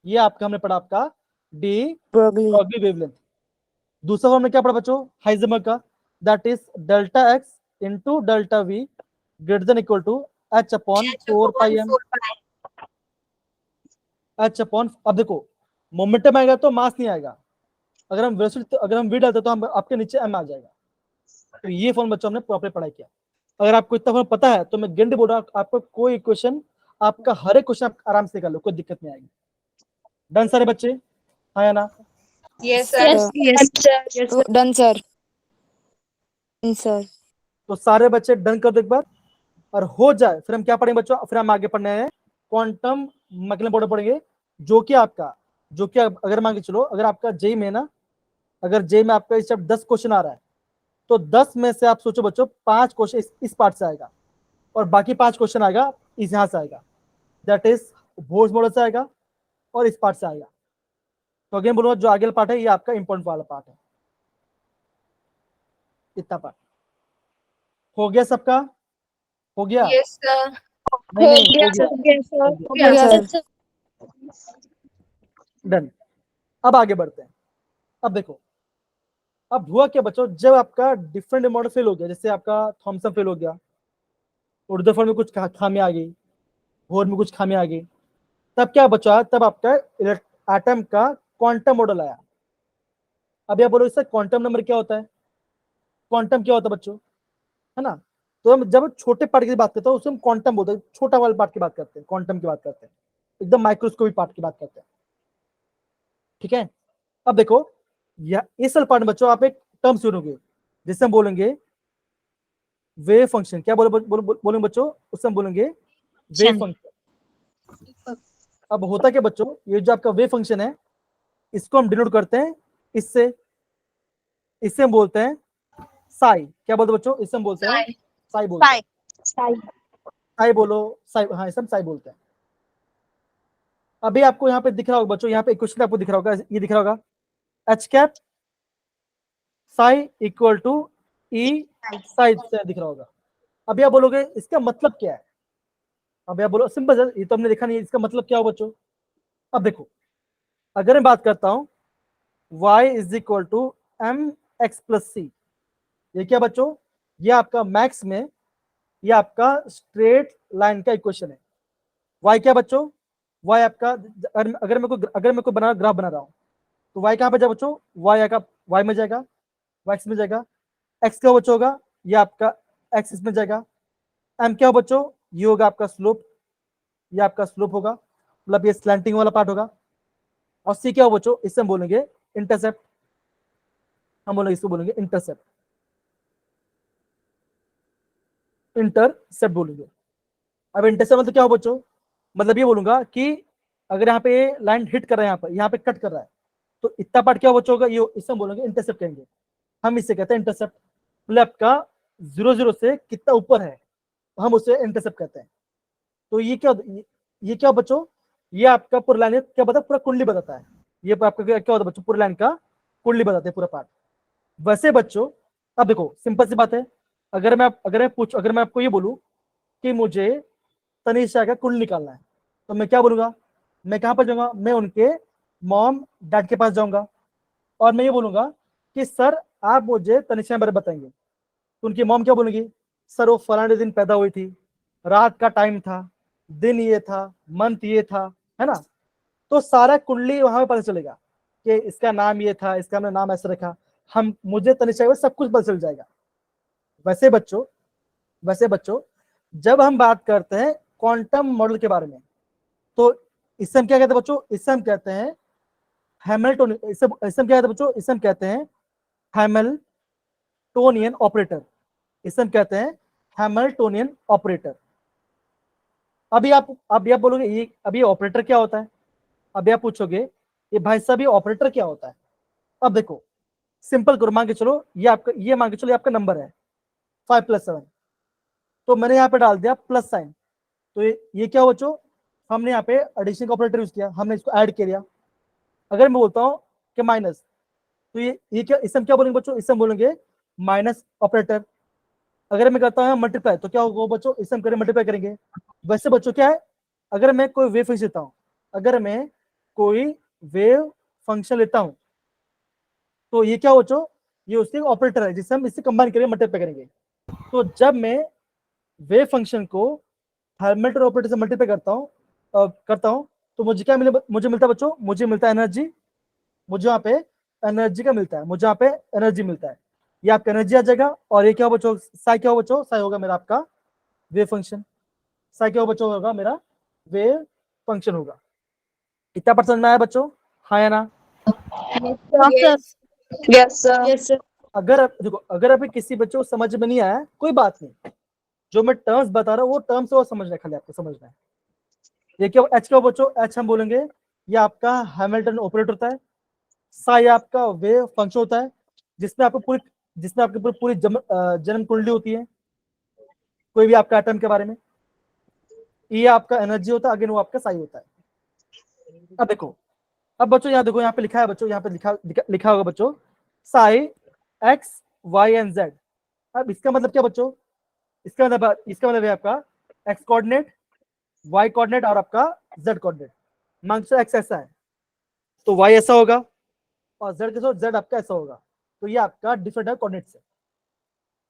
ये आपका हमने पढ़ा आपका डी Broglie ब्रोगली वेवलेंथ। दूसरा फॉर्मूला क्या पढ़ा बच्चों, हाइजेनबर्ग का, that is delta x into delta v greater than equal to h upon 4 pi m। h upon, अब देखो मोमेंटम आएगा तो मास नहीं आएगा, अगर हम वेलोसिटी अगर हम v डालते तो हम आपके नीचे m आ जाएगा। तो ये फॉर्म बच्चों हमने प्रॉपर पढ़ाई किया। अगर आपको इतना फॉर्म पता है तो मैं गारंटी बोल रहा हूँ आपको कोई क्वेश्चन, आपका हर एक क्वेश्चन आप आराम से कर लो, कोई दिक्कत नहीं आएगी। डन सारे बच्चे, हाँ या ना? Yes, sir. Yes. done sir sir तो सारे बच्चे डन कर दो एक बार, और हो जाए फिर हम क्या पढ़ेंगे बच्चों, फिर हम आगे पढ़ने हैं क्वांटम मैकेनिकल मॉडल पढ़ेंगे, जो कि अगर मान के चलो अगर आपका जेई में ना, अगर जेई में आपका इस 10 क्वेश्चन आ रहा है तो 10 में से आप सोचो बच्चों 5 क्वेश्चन इस पार्ट से आएगा और बाकी 5 क्वेश्चन आएगा इस यहाँ से आएगा, दैट इज बोर्ड मॉडल से आएगा और इस पार्ट से आएगा। तो अगेन बोलूंगा जो आगे पार्ट है ये आपका इंपॉर्टेंट वाला पार्ट है। इतना पार्ट हो गया सबका, हो गया? Yes, sir. नहीं हो गया, yes sir डन। अब आगे बढ़ते हैं। अब देखो अब हुआ क्या बच्चों, जब आपका डिफरेंट मॉडल फेल हो गया, जैसे आपका थॉमसन फेल हो गया, रुदरफोर्ड में कुछ खामियां आ गई, बोर में कुछ खामियां आ गई, तब क्या बचा, तब आपका एटम का क्वांटम मॉडल आया। अब आप बोलो इसका क्वांटम नंबर क्या होता है, क्वांटम क्या होता है बच्चों, है ना? तो हम जब छोटे पार्ट की बात करते हैं उसे हम क्वांटम बोलते हैं, छोटा वाला पार्ट की बात करते हैं, क्वांटम की बात करते हैं, एकदम माइक्रोस्कोपिक पार्ट की बात करते हैं, ठीक है? अब देखो या इस वाले पार्ट में बच्चों आप एक टर्म सुनोगे जिससे हम बोलेंगे वेव फंक्शन। क्या बोलेंगे बच्चों, उससे हम बोलेंगे वेव फंक्शन। अब होता क्या बच्चों, ये जो आपका वेव फंक्शन है इसको हम डिनोट करते हैं इससे हम बोलते हैं साई। क्या बोलते हैं बच्चों, इससे हम बोलते हैं साई बोलते हैं, साई बोलो, साई, हाँ इसे हम साई बोलते हैं। अभी आपको यहाँ पे दिख रहा होगा बच्चों, यहाँ पे क्वेश्चन आपको दिख रहा होगा, ये दिख रहा होगा H cap psi equal to E psi से दिख रहा होगा। अभी आप बोलोगे इसका मतलब क्या है, अब आप बोलो सिंपल है, ये तो हमने देखा नहीं है, इसका मतलब क्या हो बच्चों। अब देखो अगर मैं बात करता हूं y is equal to m x plus c, ये क्या बच्चों, ये आपका मैक्स में ये आपका स्ट्रेट लाइन का इक्वेशन है। y क्या बच्चों, y आपका अगर मैं को बना ग्राफ बना रहा हूं तो y कहां पे जाए बच्चों, y आएगा y में जाएगा, y में जाएगा, x क्या बच्चों होगा, ये आपका x इसमें जाएगा, m क्या हो बच्चों, ये होगा आपका स्लोप, ये आपका स्लोप होगा, मतलब ये स्लैंटिंग वाला पार्ट होगा, और c क्या हो बच्चों, इससे हम बोलेंगे इंटरसेप्ट, हम बोलेंगे इसको बोलेंगे इंटरसेप्ट, इंटरसेप्ट बोलेंगे। अब इंटरसेप्ट मतलब क्या हो बच्चों, मतलब ये बोलूंगा कि अगर यहाँ पे लाइन हिट कर रहा है, यहाँ पे कट कर रहा है, तो इतना पार्ट क्या हो बच्चों होगा, ये इससे हम बोलेंगे इंटरसेप्ट कहेंगे, हम इससे कहते हैं इंटरसेप्ट। मतलब आपका 0 से कितना ऊपर है हम उसे इंटरसेप्ट कहते हैं। तो ये क्या बच्चों, ये आपका पूरा लाइन क्या बताता है, पूरा कुंडली बताता है, ये आपका क्या होता है बच्चों, पूरा लाइन का कुंडली बताते हैं पूरा पार्ट। वैसे बच्चों अब देखो सिंपल सी बात है, अगर मैं आपको ये बोलूं कि मुझे तनीषा का कुंडली निकालना है तो मैं क्या बोलूंगा, मैं कहां पर जाऊंगा, मैं उनके मॉम डैड के पास जाऊंगा और मैं ये बोलूंगा कि सर आप मुझे तनीषा के बारे में बताएंगे। तो उनकी मॉम क्या बोलेंगी, सर वो फलाने दिन पैदा हुई थी, रात का टाइम था, दिन ये था, मंथ ये था, है ना? तो सारा कुंडली वहां पे पता चलेगा कि इसका नाम ये था, इसका हमने नाम ऐसे रखा, मुझे तनिषा का सब कुछ पता चल जाएगा। वैसे बच्चों जब हम बात करते हैं क्वांटम मॉडल के बारे में तो इससे हम क्या कहते हैं बच्चों, इससे हम कहते हैं हैमिल्टन, इससे हम क्या कहते हैं बच्चों, इससे हम कहते हैं हैमिल्टोनियन ऑपरेटर, इससे हम कहते हैं हैमिल्टोनियन ऑपरेटर। अभी आप बोलोगे ये अभी ऑपरेटर क्या होता है, अभी आप पूछोगे ये भाई साहब ये ऑपरेटर क्या होता है। अब देखो सिंपल करो, मान के चलो ये मान के चलो ये आपका नंबर है 5 + 7, तो मैंने यहाँ पे डाल दिया प्लस साइन, तो ये क्या हो बच्चों, हमने यहाँ पे एडिशन का ऑपरेटर यूज किया, हमने इसको ऐड कर दिया। अगर मैं बोलता हूँ कि माइनस, तो ये क्या इसमें क्या बोलेंगे बच्चों, इसमें बोलेंगे माइनस ऑपरेटर। अगर मैं करता हूँ मल्टीप्लाई, तो क्या होगा बच्चों, इसमें करें मल्टीप्लाई करेंगे। वैसे बच्चों क्या है, अगर मैं कोई वेव फंक्शन लेता हूँ, अगर मैं कोई वेव फंक्शन लेता हूँ तो ये क्या हो बच्चों, ये उसके ऑपरेटर है जिससे हम इससे कंबाइन करेंगे मल्टीप्लाई करेंगे। तो जब मैं वेव फंक्शन को हैमिल्टन ऑपरेटर से मल्टीप्लाई करता हूँ तो मुझे क्या मुझे मिलता है बच्चों, मुझे मिलता है एनर्जी, मुझे यहाँ पे एनर्जी का मिलता है, मुझे यहाँ पे एनर्जी मिलता है। ये आपका एनर्जी आ जाएगा। और ये क्या हो बच्चों, साई क्या हो बच्चों, साई होगा मेरा आपका वेव फंक्शन। साई क्या हो बच्चों, होगा मेरा वेव फंक्शन होगा। इतना परसेंट में आया बच्चों, हाँ या ना? Yes. Yes, sir. Yes, sir. अगर देखो अगर अभी किसी बच्चे को समझ में नहीं आया कोई बात नहीं, जो मैं टर्म्स बता रहा हूँ वो टर्म्स वो समझना है, खाली आपको समझना है। ये क्या एच क्या हो बच्चों, एच हम बोलेंगे ये आपका हैमिल्टन ऑपरेटर होता है। साई आपका वेव फंक्शन होता है जिसमें आपको पूरी जन्म कुंडली होती है कोई भी आपका एटम के बारे में। ये आपका एनर्जी होता है, अगेन वो आपका साई होता है। अब देखो, अब बच्चों यहाँ देखो, यहाँ पे लिखा है बच्चों, यहाँ पे लिखा होगा बच्चों psi X Y and Z. अब इसका मतलब क्या बच्चों, इसका मतलब है आपका एक्स कोऑर्डिनेट, वाई कोऑर्डिनेट और आपका जेड कोऑर्डिनेट। मान लो एक्स ऐसा है तो वाई ऐसा होगा और जेड के साथ जेड आपका ऐसा होगा, तो ये आपका डिफरेंट है कोऑर्डिनेट्स है।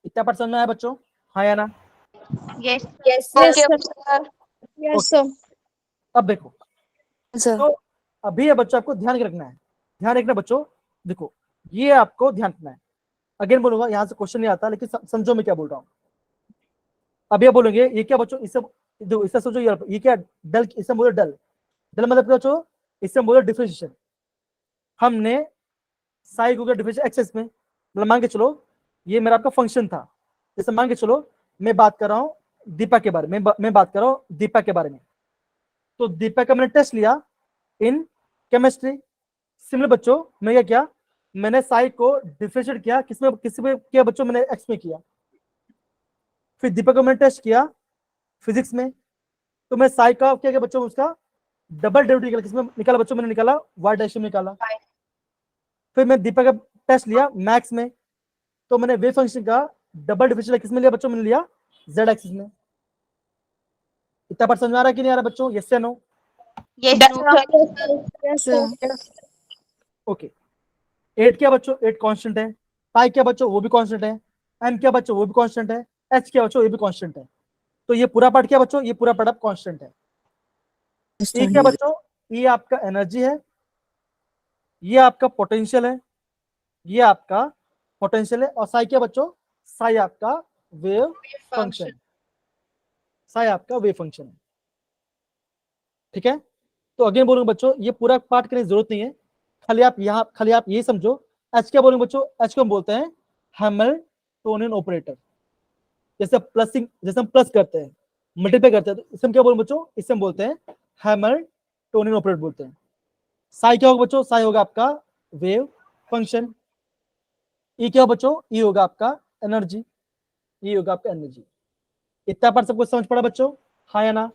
इतना परसेंट में है बच्चों, हाँ या ना? Yes, Yes, okay, sir. sir. Yes, sir. अब देखो, sir. तो अभी ये बच्चों आपको ध्यान रखना है, ध्यान रखना बच्चों। देखो ये आपको ध्यान रखना है, अगेन बोलूंगा यहाँ से क्वेश्चन नहीं आता लेकिन समझो मैं क्या बोल रहा हूँ। अब ये बोलेंगे ये क्या बच्चों, इससे सोचो ये क्या डल, इससे बोलो डल, डल मतलब क्या बच्चों, इससे बोलो डिफरेंशिएशन। हमने साई को डिफरेंशिएट एक्सेस में, मतलब मान के चलो ये मेरा आपका फंक्शन था, जैसे मान के चलो मैं बात कर रहा हूँ दीपा के बारे में, मैं बात कर रहा हूँ दीपा के बारे में, तो दीपा का मैंने टेस्ट लिया इन केमिस्ट्री। सिमिलर बच्चों मैं क्या किया, मैंने साई को डिफरेंशिएट किया किसी में किया बच्चों, मैंने एक्स में किया। फिर दीपक को मैंने टेस्ट किया फिजिक्स में, तो मैं साई का क्या किया बच्चों, उसका डबल डेरिवेटिव निकाला, किसमें निकाला बच्चों, मैंने निकाला वाई डायरेक्शन में निकाला। फिर मैं दीपक का टेस्ट लिया मैथ्स में, तो मैंने वेव फंक्शन का डबल डिफरेंशियल किसमें लिया बच्चों, मैंने लिया जेड एक्सिस में। इतना बात समझ में आ रहा है कि नहीं आ रहा बच्चों, यस या no? Yes, Yes, sir. Okay. 8 क्या बच्चों, 8 कांस्टेंट है। पाई क्या बच्चों, वो भी कांस्टेंट है। एम क्या बच्चों, वो भी कांस्टेंट है। एच क्या बच्चों, ये भी कांस्टेंट है। तो ये पूरा पार्ट क्या बच्चों, ये पूरा पार्ट अब कांस्टेंट है। ये क्या बच्चों, ये आपका एनर्जी है, ये आपका पोटेंशियल है, ये आपका पोटेंशियल है। और साई क्या बच्चों, साई आपका वेव फंक्शन, साई आपका वेव फंक्शन है। ठीक है, तो अगेन बोलूंगा बच्चों ये पूरा पार्ट करने की जरूरत नहीं है, खाली आप ये समझो एच क्या बोलेंगे बच्चों, एच को हम बोलते हैं हैमिल्टोनियन ऑपरेटर। जैसे जैसे हम प्लस करते हैं मल्टीप्लाई करते हैं, तो इसे हम क्या बोलेंगे बच्चों, इसे हम बोलते हैं हैमिल्टोनियन ऑपरेटर बोलते हैं। साई क्या होगा बच्चों, साई होगा आपका वेव फंक्शन। ई क्या होगा बच्चों, ई होगा आपका एनर्जी, ई होगा आपका एनर्जी। इतना पार्ट सबको समझ पड़ा बच्चों, हाँ या ना?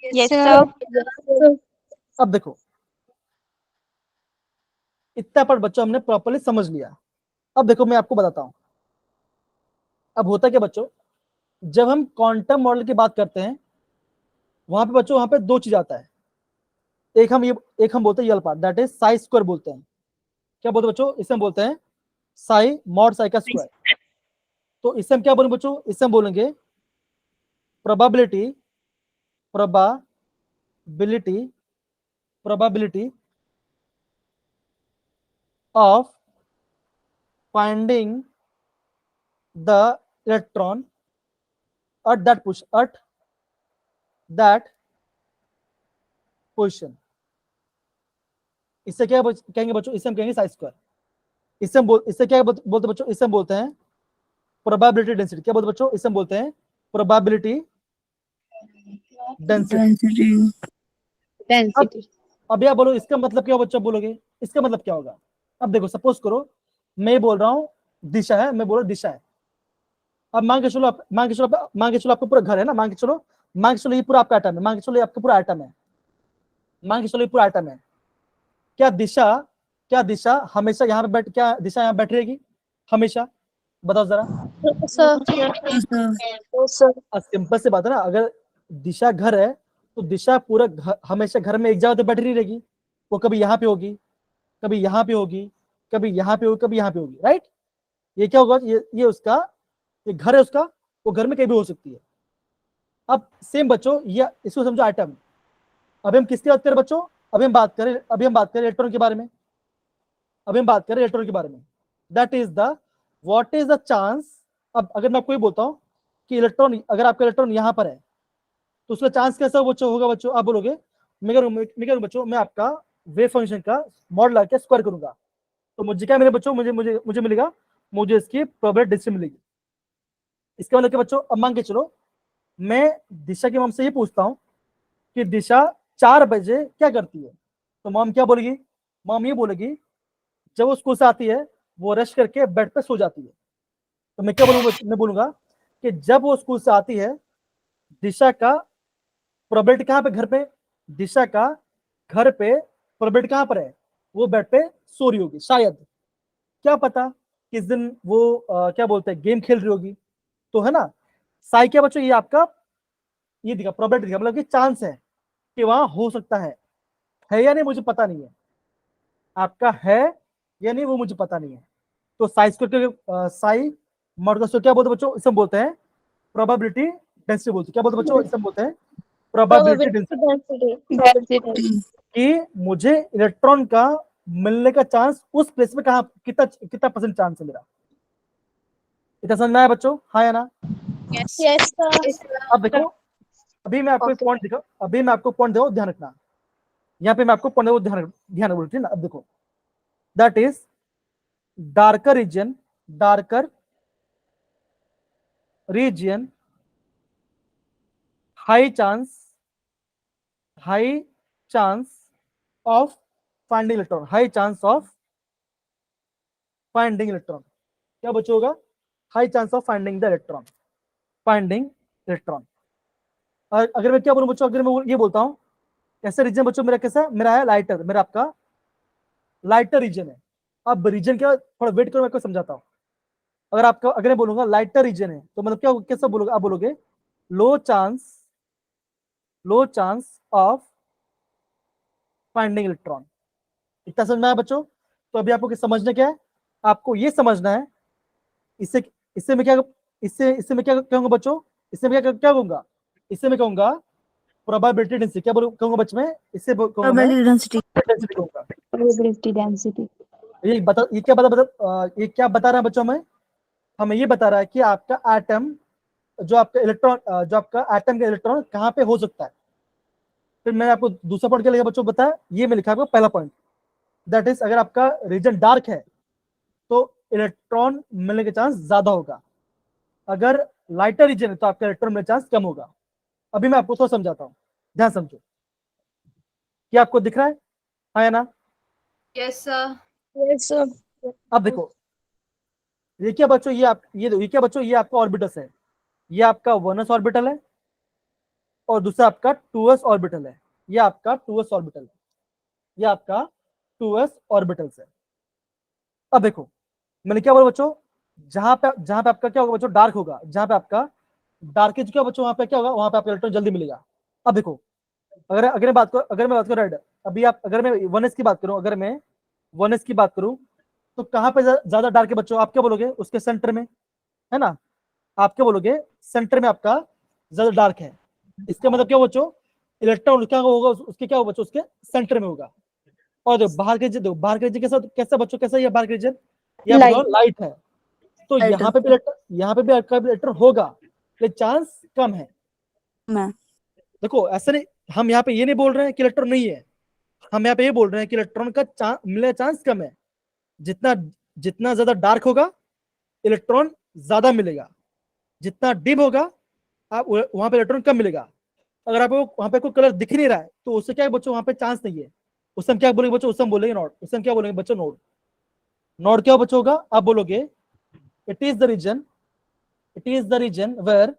Yes, sir. अब देखो इतना पार्ट बच्चों हमने प्रॉपर्ली समझ लिया। अब देखो मैं आपको बताता हूं, अब होता क्या बच्चों, जब हम क्वांटम मॉडल की बात करते हैं वहां पे बच्चों, वहां पे दो चीज आता है। एक हम बोलते हैं यल part, that is psi square बोलते हैं। क्या बोलते हैं बच्चों, इसे हम बोलते हैं साई मॉड साई का स्क्वायर। तो इससे हम क्या बोलेंगे बच्चों, इससे हम बोलेंगे probability probability probability of finding the electron at that position. इससे क्या कहेंगे बच्चों, इससे हम कहेंगे साई स्क्वायर। इससे क्या बोलते बच्चों, इससे हम बोलते हैं प्रोबेबिलिटी डेंसिटी। क्या बोलते हैं बच्चों, इसे हम बोलते हैं प्रोबेबिलिटी डेंसिटी। Density. अब यार बोलो इसका मतलब क्या बच्चों, बोलोगे इसका मतलब क्या होगा। अब देखो सपोज करो मैं बोल रहा हूँ दिशा है, मैं बोल रहा हूँ दिशा है। अब मान के चलो आपका पूरा घर है ना, मान के चलो ये पूरा आपका आइटम है, मान के चलो ये आपका पूरा आइटम है, मान के चलो ये पूरा आइटम है। क्या दिशा हमेशा यहाँ पे क्या दिशा यहाँ बैठ रहेगी हमेशा, बताओ जरा। Sir. Sir. सिंपल से बात है ना, अगर दिशा घर है तो दिशा पूरा हमेशा घर में एक जगह तो बैठी नहीं रहेगी, वो कभी यहाँ पे होगी, कभी यहाँ पे होगी, कभी यहाँ पे होगी, कभी यहाँ पे होगी, राइट। ये क्या होगा, ये उसका ये घर है उसका, वो घर में कहीं भी हो सकती है। अब सेम बच्चों ये इसको समझो आइटम। अभी हम किसकी बात करें बच्चों, अभी हम बात करें इलेक्ट्रॉन के बारे में, that is the what is the chance. अब अगर मैं आपको ये बोलता हूँ कि अगर आपका इलेक्ट्रॉन यहाँ पर है तो उसका चांस कैसा होगा बच्चों, आप बोलोगे मैं करूँ बच्चों, मैं आपका वेव फंक्शन का मॉडल आके स्क्वायर करूंगा तो मुझे क्या मिलेगा बच्चों, मुझे मिलेगा, मुझे इसकी प्रोबेबिलिटी डेंसिटी मिलेगी। इसका मतलब क्या बच्चों, अब मान के चलो मैं दिशा की मॉम से ये पूछता हूँ कि दिशा 4 बजे क्या करती है, तो मॉम क्या बोलेगी, मॉम ये बोलेगी जब वो स्कूल से आती है वो रश करके बेड पे सो जाती है। तो मैं क्या बोलूंगा, मैं बोलूंगा कि जब वो स्कूल से आती है दिशा का प्रोबेबिलिटी कहाँ पे, घर पे, दिशा का घर पे प्रोबेबिलिटी कहाँ पर है, वो बेड पे सो रही होगी शायद, क्या पता किस दिन वो क्या बोलते हैं गेम खेल रही होगी, तो है ना। साई क्या बच्चों, ये आपका ये दिखा प्रोबेबिलिटी दिखा, मतलब कि चांस है कि वहां हो सकता है या नहीं मुझे पता नहीं है, आपका है या नहीं वो मुझे पता नहीं है। तो साई स्क्वायर साई मॉड का क्या बोलते हैं बच्चों, इसे हम बोलते हैं प्रोबेबिलिटी डेंसिटी बोलते हैं। क्या बोलते हैं बच्चों, इसे हम बोलते हैं प्रोबेबिलिटी डेंसिटी, Density. कि मुझे इलेक्ट्रॉन का मिलने का चांस उस प्लेस में कहाँ कितना परसेंट चांस है मेरा। इतना समझ में आया बच्चों, हाँ या ना। Yes, sir. अब देखो अभी मैं आपको पॉइंट दिखा, ध्यान रखना, यहाँ पे मैं आपको पॉइंट ध्यान बोल रही ना। अब देखो that is darker region high chance of finding electron, क्या बच्चों होगा, high chance of finding electron. और अगर मैं क्या बोलूं बच्चों, अगर मैं ये बोलता हूं कैसे रीजन बच्चों, मेरा कैसा, मेरा है लाइटर, मेरा आपका लाइटर रीजन है। अब रीजन क्या, थोड़ा वेट करो मैं आपको समझाता हूं। अगर मैं बोलूंगा लाइटर रीजन है तो मतलब क्या कैसा बोलोगे, आप बोलोगे लो चांस ऑफ फाइंडिंग इलेक्ट्रॉन। इतना समझना है बच्चों। तो अभी आपको समझना क्या है, आपको ये समझना है इससे मैं क्या कहूंगा बच्चों, इससे मैं क्या कहूंगा, इससे मैं कहूंगा प्रोबेबिलिटी डेंसिटी। क्या कहूंगा बच्चों में, इससे कहूंगा मैं Probability density. डेंसिटी कहूंगा। Probability density. ये क्या बता रहा है बच्चों में, हमें ये बता रहा है कि आपका एटम जो आपका एटम का इलेक्ट्रॉन कहाँ पे हो सकता है। फिर मैंने आपको दूसरा पॉइंट क्या लिखा बच्चों बताया, ये मैं लिखा आपको पहला पॉइंट, दैट इज अगर आपका रीजन डार्क है तो इलेक्ट्रॉन मिलने के चांस ज्यादा होगा, अगर लाइटर रीजन है तो आपका इलेक्ट्रॉन मिलने चांस कम होगा। अभी मैं आपको थोड़ा समझाता हूँ, ध्यान समझो। क्या आपको दिख रहा है, हाँ या ना। Yes, sir. Yes, sir. अब देखो ये क्या बच्चों, ये क्या बच्चों, ये आपका ऑर्बिटस है, ये आपका 1s ऑर्बिटल है और दूसरा आपका 2s ऑर्बिटल है, ये आपका 2s ऑर्बिटल है, ये आपका 2s ऑर्बिटल्स है। अब देखो मैंने क्या बोला बच्चों, जहां पे आपका क्या होगा बच्चों, डार्क होगा, जहां पे आपका डार्क एज क्या बच्चों, वहां पे क्या होगा, वहां पे आपका इलेक्ट्रॉन जल्दी मिलेगा। अब देखो अगर मैं बात करूं रेड, अभी आप अगर मैं 1s की बात करूं, तो कहां पे ज्यादा डार्क है बच्चों, आप क्या बोलोगे, उसके सेंटर में, है ना। आप क्या बोलोगे, सेंटर में आपका ज्यादा डार्क है। इसका मतलब क्या बच्चों, इलेक्ट्रॉन क्या होगा, उसके क्या होगा बच्चों, उसके सेंटर में होगा। और देखो बाहर के रीजन कैसा बच्चों, कैसा ये बाहर के रीजन, ये लाइट है, तो Light यहाँ पे भी आपका इलेक्ट्रॉन होगा लेकिन चांस कम है। मैं देखो ऐसा नहीं, हम यहाँ पे ये नहीं बोल रहे हैं कि इलेक्ट्रॉन नहीं है, हम यहाँ पे ये बोल रहे हैं कि इलेक्ट्रॉन का मिलने का चांस कम है। जितना ज्यादा डार्क होगा इलेक्ट्रॉन ज्यादा मिलेगा, जितना डीप होगा आप वहां पे इलेक्ट्रॉन कम मिलेगा। अगर आपको वहां पे कोई कलर दिख नहीं रहा है तो उससे क्या है बच्चों, वहां पे चांस नहीं है, उस समय क्या बोलेंगे बच्चों, उस समय बोलेंगे नॉड। उस समय क्या बोलेंगे बच्चों, नोड। नोड क्या बच्चों होगा, आप बोलोगे it is the region where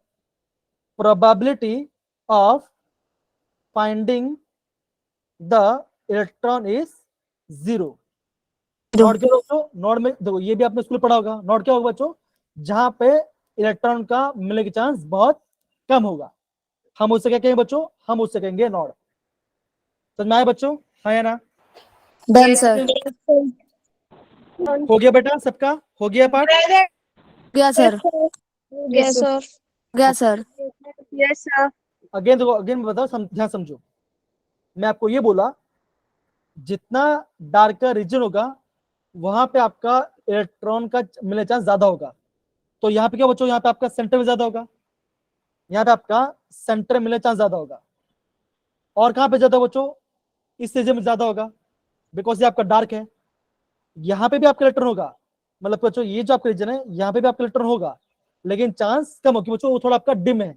probability of finding the electron is zero। Node क्या होगा बच्चों, नॉड में देखो ये भी आपने स्कूल पढ़ा होगा, नॉड क्या होगा बच्चों, जहां पे इलेक्ट्रॉन का मिलने की चांस बहुत कम होगा, हम उससे क्या कहेंगे बच्चों, हम उससे कहेंगे नॉड। समझ में आया बच्चों, हाँ या ना? Done, sir. हो गया बेटा सबका, हो गया part? Yes, sir. Yes, sir. Yes, sir. Yes, sir. Again देखो, अगेन बताओ, ध्यान समझो। मैं आपको ये बोला जितना डार्कर रीजन होगा वहां पे आपका इलेक्ट्रॉन का मिलने चांस ज्यादा होगा। तो यहाँ पे क्या बच्चों, यहाँ पे आपका सेंटर में ज्यादा होगा, यहाँ पे आपका सेंटर मिलने चांस ज्यादा होगा। और कहाँ पे ज्यादा बच्चों, इस रीजन में ज्यादा होगा, बिकॉज ये आपका डार्क है। यहाँ पे भी आपका इलेक्ट्रॉन होगा, मतलब बच्चों ये जो आपका रीजन है यहाँ पे भी आपका इलेक्ट्रॉन होगा, लेकिन चांस कम होगी बच्चों, वो थोड़ा आपका डिम है।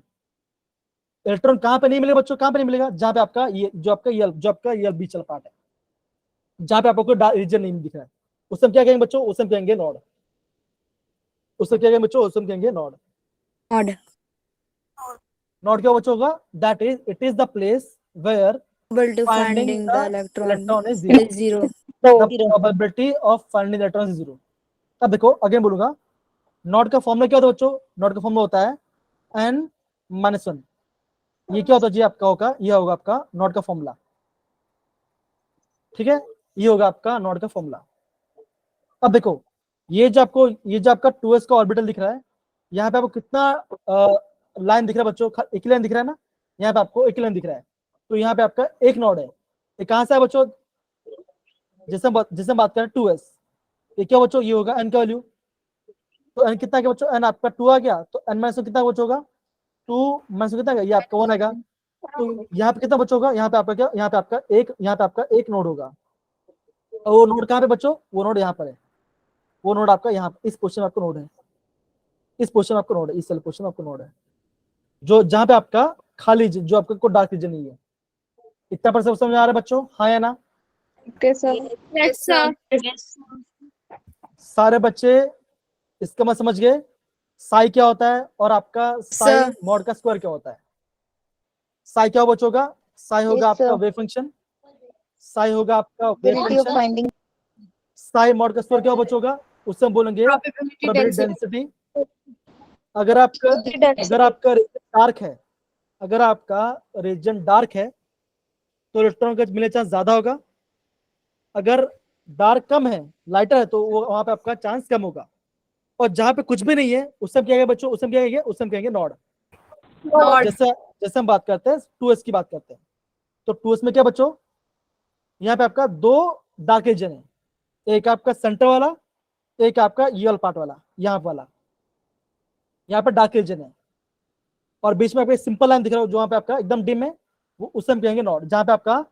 इलेक्ट्रॉन कहाँ पे नहीं मिलेगा बच्चों, कहाँ पे नहीं मिलेगा, जहाँ पे आपका ये जो आपका ये बीच वाला पार्ट है, जहाँ पे आपको कोई रीजन नहीं दिख रहा है, उस समय क्या कहेंगे बच्चों, उस समय कहेंगे नॉड। उस समय क्या कहेंगे बच्चों, उस समय कहेंगे नॉड। Node. नॉड क्या बच्चों होगा, that is it is the place where Able to finding finding the the electron electron is zero. is zero. The probability of finding the electron is zero। अब देखो अगेन बोलूंगा, not का formula क्या होता है बच्चों, नॉट का formula होता है n-1। ये क्या होता है जी, आपका होगा, ये होगा आपका नॉट का फॉर्मूला, ठीक है, ये होगा आपका नॉट का फॉर्मूला। अब देखो ये जो आपका 2s का ऑर्बिटल दिख रहा है, यहाँ पे आपको कितना लाइन दिख रहा है बच्चों, एक ही लाइन दिख रहा है ना, यहाँ पे आपको एक ही लाइन दिख रहा है, तो यहाँ पे आपका एक नॉड है। ये कहाँ से है बच्चों, जैसे हम बात करें 2s, ये क्या बच्चों, ये होगा n का वैल्यू, तो n कितना क्या बच्चों, n आपका 2 आ गया, तो n माइनस कितना बच्चों होगा, 2 माइनस कितना गया, ये आपका 1 आएगा। तो यहाँ पे कितना बच्चों होगा, यहाँ पे आपका क्या, यहाँ पे आपका एक नोड होगा, और वो नोड कहाँ पे बच्चों, वो नोड यहाँ पर है, वो नोड आपका यहाँ इस पोजीशन में आपका नोड है, इस पोजीशन में आपका नोड है, इस वाले पोजीशन में आपका नोड है, जो जहाँ पे आपका खाली जो आपका कोई डार्क रीजन नहीं है। इतना पर समझ में आ रहा है बच्चों, हाँ या ना? Okay, sir. Yes, sir. सारे बच्चे इसका मैं समझ गए, साई क्या होता है और आपका साई Sir. मॉड का स्क्वायर क्या होता है। साई क्या बच्चों, साई होगा Yes, आपका sir. वेव फंक्शन, साई होगा आपका wave Probability of function, finding. Sai mod का स्क्वायर क्या बच्चों, उससे हम बोलेंगे Probability प्रोबेबिलिटी density. डेंसिटी। अगर आपका रीजन डार्क है, अगर आपका रीजन डार्क है तो इलेक्ट्रॉन का मिलने चांस ज्यादा होगा, अगर डार्क कम है, लाइटर है, तो वो वहां पे आपका चांस कम होगा, और जहां पे कुछ भी नहीं है उस समय क्या कहेंगे बच्चों, उस समय क्या कहेंगे, उस समय कहेंगे नॉड। Node. जैसे हम बात करते हैं 2s की बात करते हैं, तो 2s में क्या बच्चों, यहाँ पे आपका दो डार्क रीजन है, एक आपका सेंटर वाला, एक आपका ये वाला पार्ट वाला, यहाँ वाला, यहाँ पे डार्क रीजन है, और बीच में आपका सिंपल लाइन दिख रहा है जो वहां पे आपका एकदम डिम है, वो उस समय कहेंगे नॉड, जहां पे आपका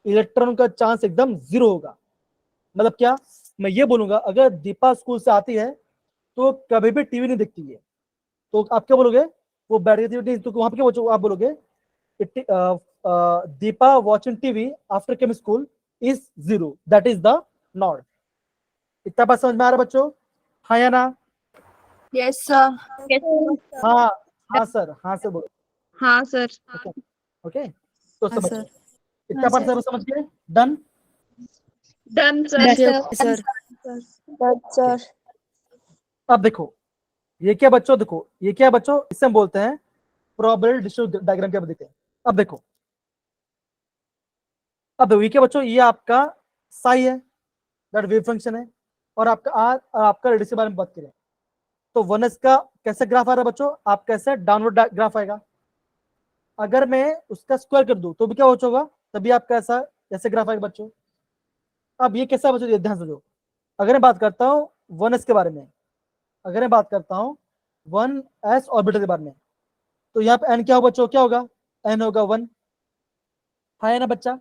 इलेक्ट्रॉन का चांस एकदम जीरो होगा। मतलब क्या, मैं ये बोलूंगा अगर दीपा स्कूल से आती है तो कभी भी टीवी नहीं देखती है, तो आप क्या बोलोगे, वो बैठ गई थी, तो वहां पे क्या बच्चों आप बोलोगे, Deepa watching TV after came school is zero, that is the node. इतना बात समझ में आ रहा है बच्चों, हाँ या ना? Yes, sir. हाँ हाँ सर, हाँ सर बोलो, हाँ, sir. ओके, तो हाँ, समझ sir. इतना बात सर समझ गए, done. Done, sir. Yes, sir. Yes, sir. अब देखो ये क्या बच्चों, देखो ये क्या बच्चों, इससे हम बोलते हैं प्रोबेबिलिटी डिस्ट्रीब्यूशन डायग्राम क्या देखते हैं। अब देखो, अब ये क्या बच्चों, ये आपका साई है, दैट वेव फंक्शन है, और आपका रेडियस के बारे में बात करें तो 1s का कैसे ग्राफ आ रहा है बच्चों, आप कैसे डाउनवर्ड ग्राफ आएगा, अगर मैं उसका स्क्वायर कर दूं तो भी क्या होगा, तभी आपका ऐसा ऐसे ग्राफ आएगा बच्चों। अब ये कैसा बच्चों, ये ध्यान समझो, अगर मैं बात करता हूँ 1s के बारे में, अगर मैं बात करता हूँ 1s ऑर्बिटल के बारे में, तो यहाँ पे n क्या होगा बच्चों, क्या होगा, n होगा 1, है ना बच्चा?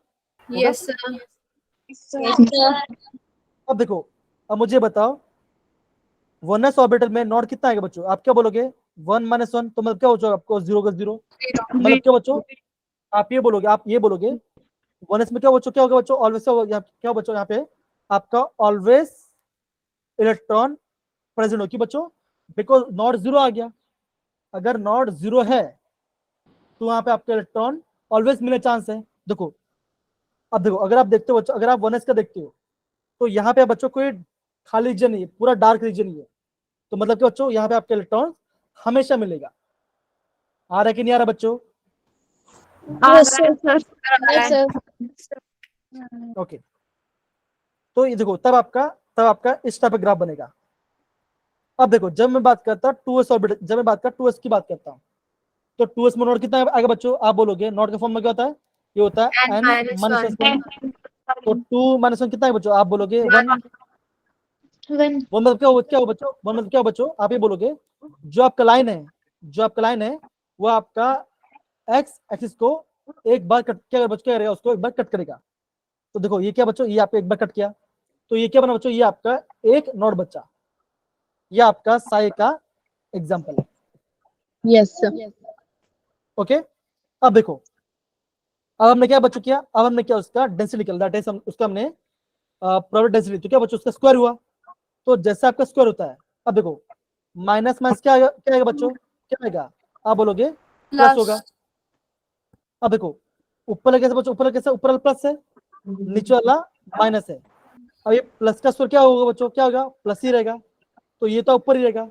Yes, sir. Yes, sir. अब देखो, अब मुझे बताओ वनस ऑर्बिटल में नॉट कितना आएगा बच्चों? आप क्या बोलोगे? 1 - 1, तो मतलब क्या बच्चों आपको? 0 का 0। मतलब क्या बच्चों? आप ये बोलोगे, आप ये बोलोगे वनस में क्या बच्चों? क्या होगा बच्चों? ऑलवेज क्या बच्चों? यहाँ पे आपका ऑलवेज इलेक्ट्रॉन प्रेजेंट हो, कि बच्चों बिकॉज नॉट 0 आ गया। अगर नॉट 0 है तो वहां पे आपका इलेक्ट्रॉन ऑलवेज मिलने चांस है। देखो, अब देखो, अगर आप देखते हो बच्चों, अगर आप 1s का देखते हो तो यहाँ पे बच्चों कोई खाली रीजन नहीं है, पूरा डार्क रीजन ही है। तो मतलब कि बच्चों यहाँ पे आपका इलेक्ट्रॉन हमेशा मिलेगा। आ रहा है कि नहीं आ रहा बच्चों? Yes, sir. Yes, sir. Okay, तो ये देखो, तब आपका इस टाइप का ग्राफ बनेगा। अब देखो, जब मैं बात करता 2s ऑर्बिटल, जब मैं बात करता 2s की बात करता हूँ, तो 2s में नोड कितना आएगा बच्चों? आप बोलोगे नोड का फॉर्म में क्या होता है? ये होता है n - 1। तो 2 - 1 कितना है बच्चों? आप बोलोगे 1। One. वो मतलब क्या हो बच्चों? वो मतलब क्या हो बच्चों? आप ये बोलोगे जो आपका लाइन है वो आपका एक्स एक्सिस को एक बार कट क्या बच्चों? क्या करेगा? उसको एक बार कट करेगा। तो देखो ये क्या बच्चों? ये आपको एक बार कट किया, तो ये क्या बना बच्चों? ये आपका एक नोड बच्चा। ये आपका साई का एग्जाम्पल है। Yes, sir. ओके, अब देखो, अब हमने क्या बच्चों किया? अब हमने क्या उसका डेंसिटी निकल, दैट इज उसका हमने प्रोबेबिलिटी डेंसिटी। तो क्या बच्चों? उसका स्क्वायर हुआ। तो जैसे आपका स्क्वायर होता है, अब देखो माइनस माइनस क्या आएगा बच्चों? क्या आएगा? आप बोलोगे प्लस होगा। अब देखो, ऊपर कैसे बच्चों? ऊपर वाला प्लस है, नीचे वाला माइनस है। अब ये प्लस का स्क्वायर क्या होगा बच्चों? क्या होगा? प्लस ही रहेगा। तो ये तो ऊपर ही रहेगा।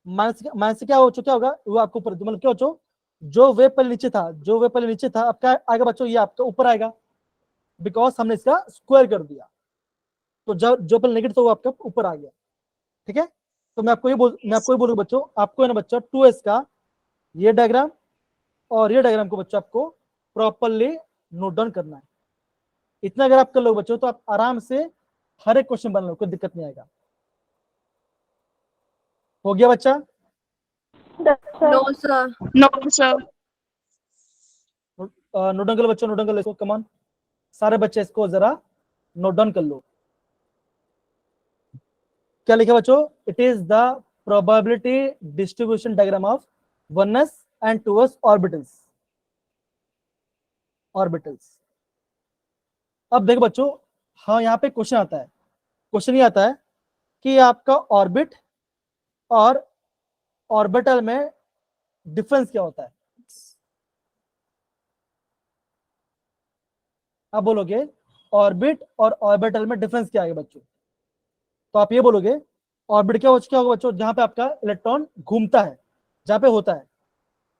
माइनस माइनस से क्या हो? क्या होगा? वो आपको ऊपर, मतलब क्या बच्चों? जो वे पहले नीचे था, अब क्या आएगा बच्चों? ये आपका ऊपर आएगा, बिकॉज हमने इसका स्क्वायर कर दिया। तो जो पहले नेगेटिव था वो आपका ऊपर आ गया। ठीक है, तो मैं आपको ये बोलूंगा बच्चों, आपको है ना बच्चों 2s का ये डायग्राम और ये डायग्राम को बच्चों आपको प्रॉपरली नोट डाउन करना है। इतना अगर आप कर लो बच्चों, तो आप आराम से हर एक क्वेश्चन बना लो, कोई दिक्कत नहीं आएगा। हो गया बच्चा? No, sir. No, sir. Note down कर लो बच्चों, नोट डाउन कर लो इसको, कमान सारे बच्चे इसको जरा नोट डाउन कर लो। क्या लिखा बच्चों? It is the probability distribution diagram of 1s and 2s orbitals. अब देखो बच्चों, हाँ यहाँ पे क्वेश्चन आता है। क्वेश्चन ये आता है कि आपका ऑर्बिट और ऑर्बिटल में डिफरेंस क्या होता है? आप बोलोगे ऑर्बिट और ऑर्बिटल में डिफरेंस क्या है बच्चों? तो आप ये बोलोगे ऑर्बिट क्या होगा बच्चों? जहां पे आपका इलेक्ट्रॉन घूमता है, जहां पे होता है।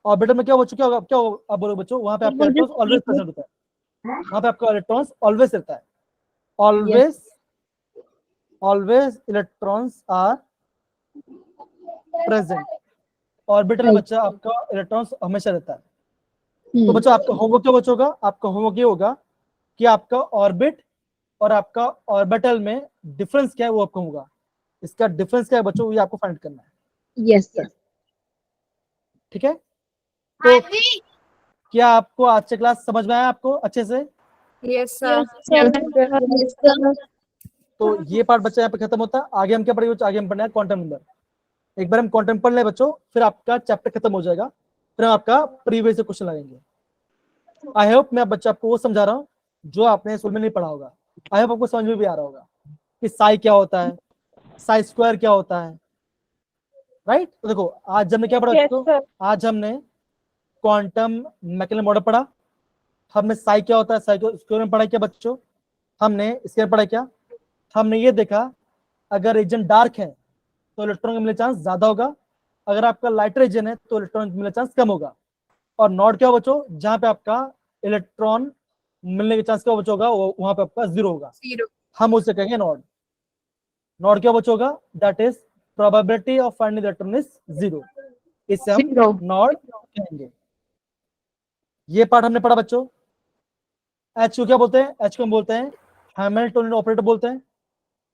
ऑर्बिटल में क्या होगा? आप बोलोगे बच्चों वहां पे आपका इलेक्ट्रॉन ऑलवेज प्रेजेंट होता है, वहां पे आपका इलेक्ट्रॉन ऑलवेज रहता है। Always electrons are present. Orbital में बच्चा आपका इलेक्ट्रॉन्स हमेशा रहता है। तो बच्चों आपका होमवर्क क्या बच्चों होगा? आपका होमवर्क ये होगा कि आपका ऑर्बिट और आपका ऑर्बिटल में डिफरेंस क्या है वो आपको होगा। इसका डिफरेंस क्या है बच्चों? ये आपको फाइंड करना है। Yes, sir. ठीक है, तो क्या आपको आज से क्लास समझ में आया आपको अच्छे से? Yes, sir. Yes, sir. तो ये पार्ट बच्चा यहाँ पे खत्म होता है। आगे हम क्या पढ़ेंगे? आगे हम पढ़ना है क्वांटम नंबर। एक बार हम क्वांटम पढ़ ले बच्चों, फिर आपका चैप्टर खत्म हो जाएगा, फिर हम आपका प्रीवियस क्वेश्चन लगाएंगे। आई होप मैं बच्चा आपको वो समझा रहा हूँ जो आपने स्कूल में नहीं पढ़ा होगा। आई होप आपको समझ में भी आ रहा होगा कि साई क्या होता है, साई स्क्वायर क्या होता है, राइट? तो देखो आज हमने क्या पढ़ा बच्चों? आज हमने क्वांटम मैकेनिकल मॉडल पढ़ा, हमने साई क्या होता है, साई को स्क्वायर में पढ़ा क्या बच्चों? हमने इसके पढ़ा क्या? हमने ये देखा अगर रीजन डार्क है तो इलेक्ट्रॉन का मिलने चांस ज्यादा होगा, अगर आपका लाइट रीजन है तो इलेक्ट्रॉन मिलने चांस कम होगा। और नॉड क्या बच्चों? जहां पे आपका इलेक्ट्रॉन मिलने के चांस क्या बच्चों होगा? वहां पे आपका 0 होगा, Zero. हम उसे कहेंगे नॉड। नॉड क्या बच्चों होगा? That is probability of finding electron is 0, इसे हम Zero. नॉड कहेंगे। ये पार्ट हमने पढ़ा बच्चों। एच को क्या बोलते हैं? एच को हम बोलते हैं हैमिल्टोनियन ऑपरेटर बोलते हैं।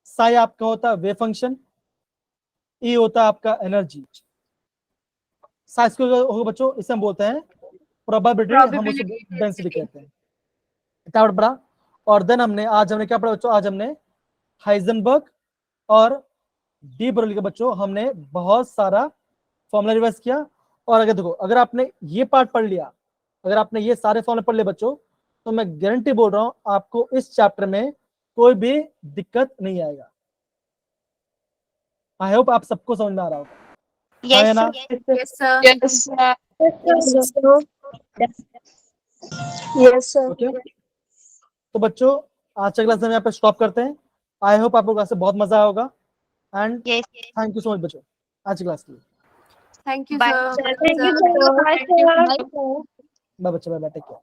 साई आपका होता है वेव फंक्शन, ई होता है आपका एनर्जी। साइज को होगा बच्चों, इसे हम बोलते हैं प्रोबेबिलिटी, हम उसे डेंसिटी कहते हैं। इतना पढ़ा। और देन आज हमने क्या पढ़ा बच्चों? आज हमने हाइजेनबर्ग और डी बर्नौली का बच्चों हमने बहुत सारा फॉर्मूला रिवाइज किया। और अगर देखो, अगर आपने ये पार्ट पढ़ लिया, अगर आपने ये सारे फॉर्मूले पढ़ लिए बच्चों, तो मैं गारंटी बोल रहा हूं आपको इस चैप्टर में कोई भी दिक्कत नहीं आएगा। आई होप आप सबको समझ में आ रहा होगा। हाँ या ना? Yes, sir. Yes, sir. Yes, sir. Okay, तो बच्चों आज का क्लास हम यहाँ पे स्टॉप करते हैं। आई होप आपको क्लास से बहुत मजा आया होगा and thank you so much बच्चों आज की क्लास के लिए। Thank you, Bye, sir. sir. Thank you, sir. Bye, sir. Bye बच्चों, बाय बाय, टेक केयर।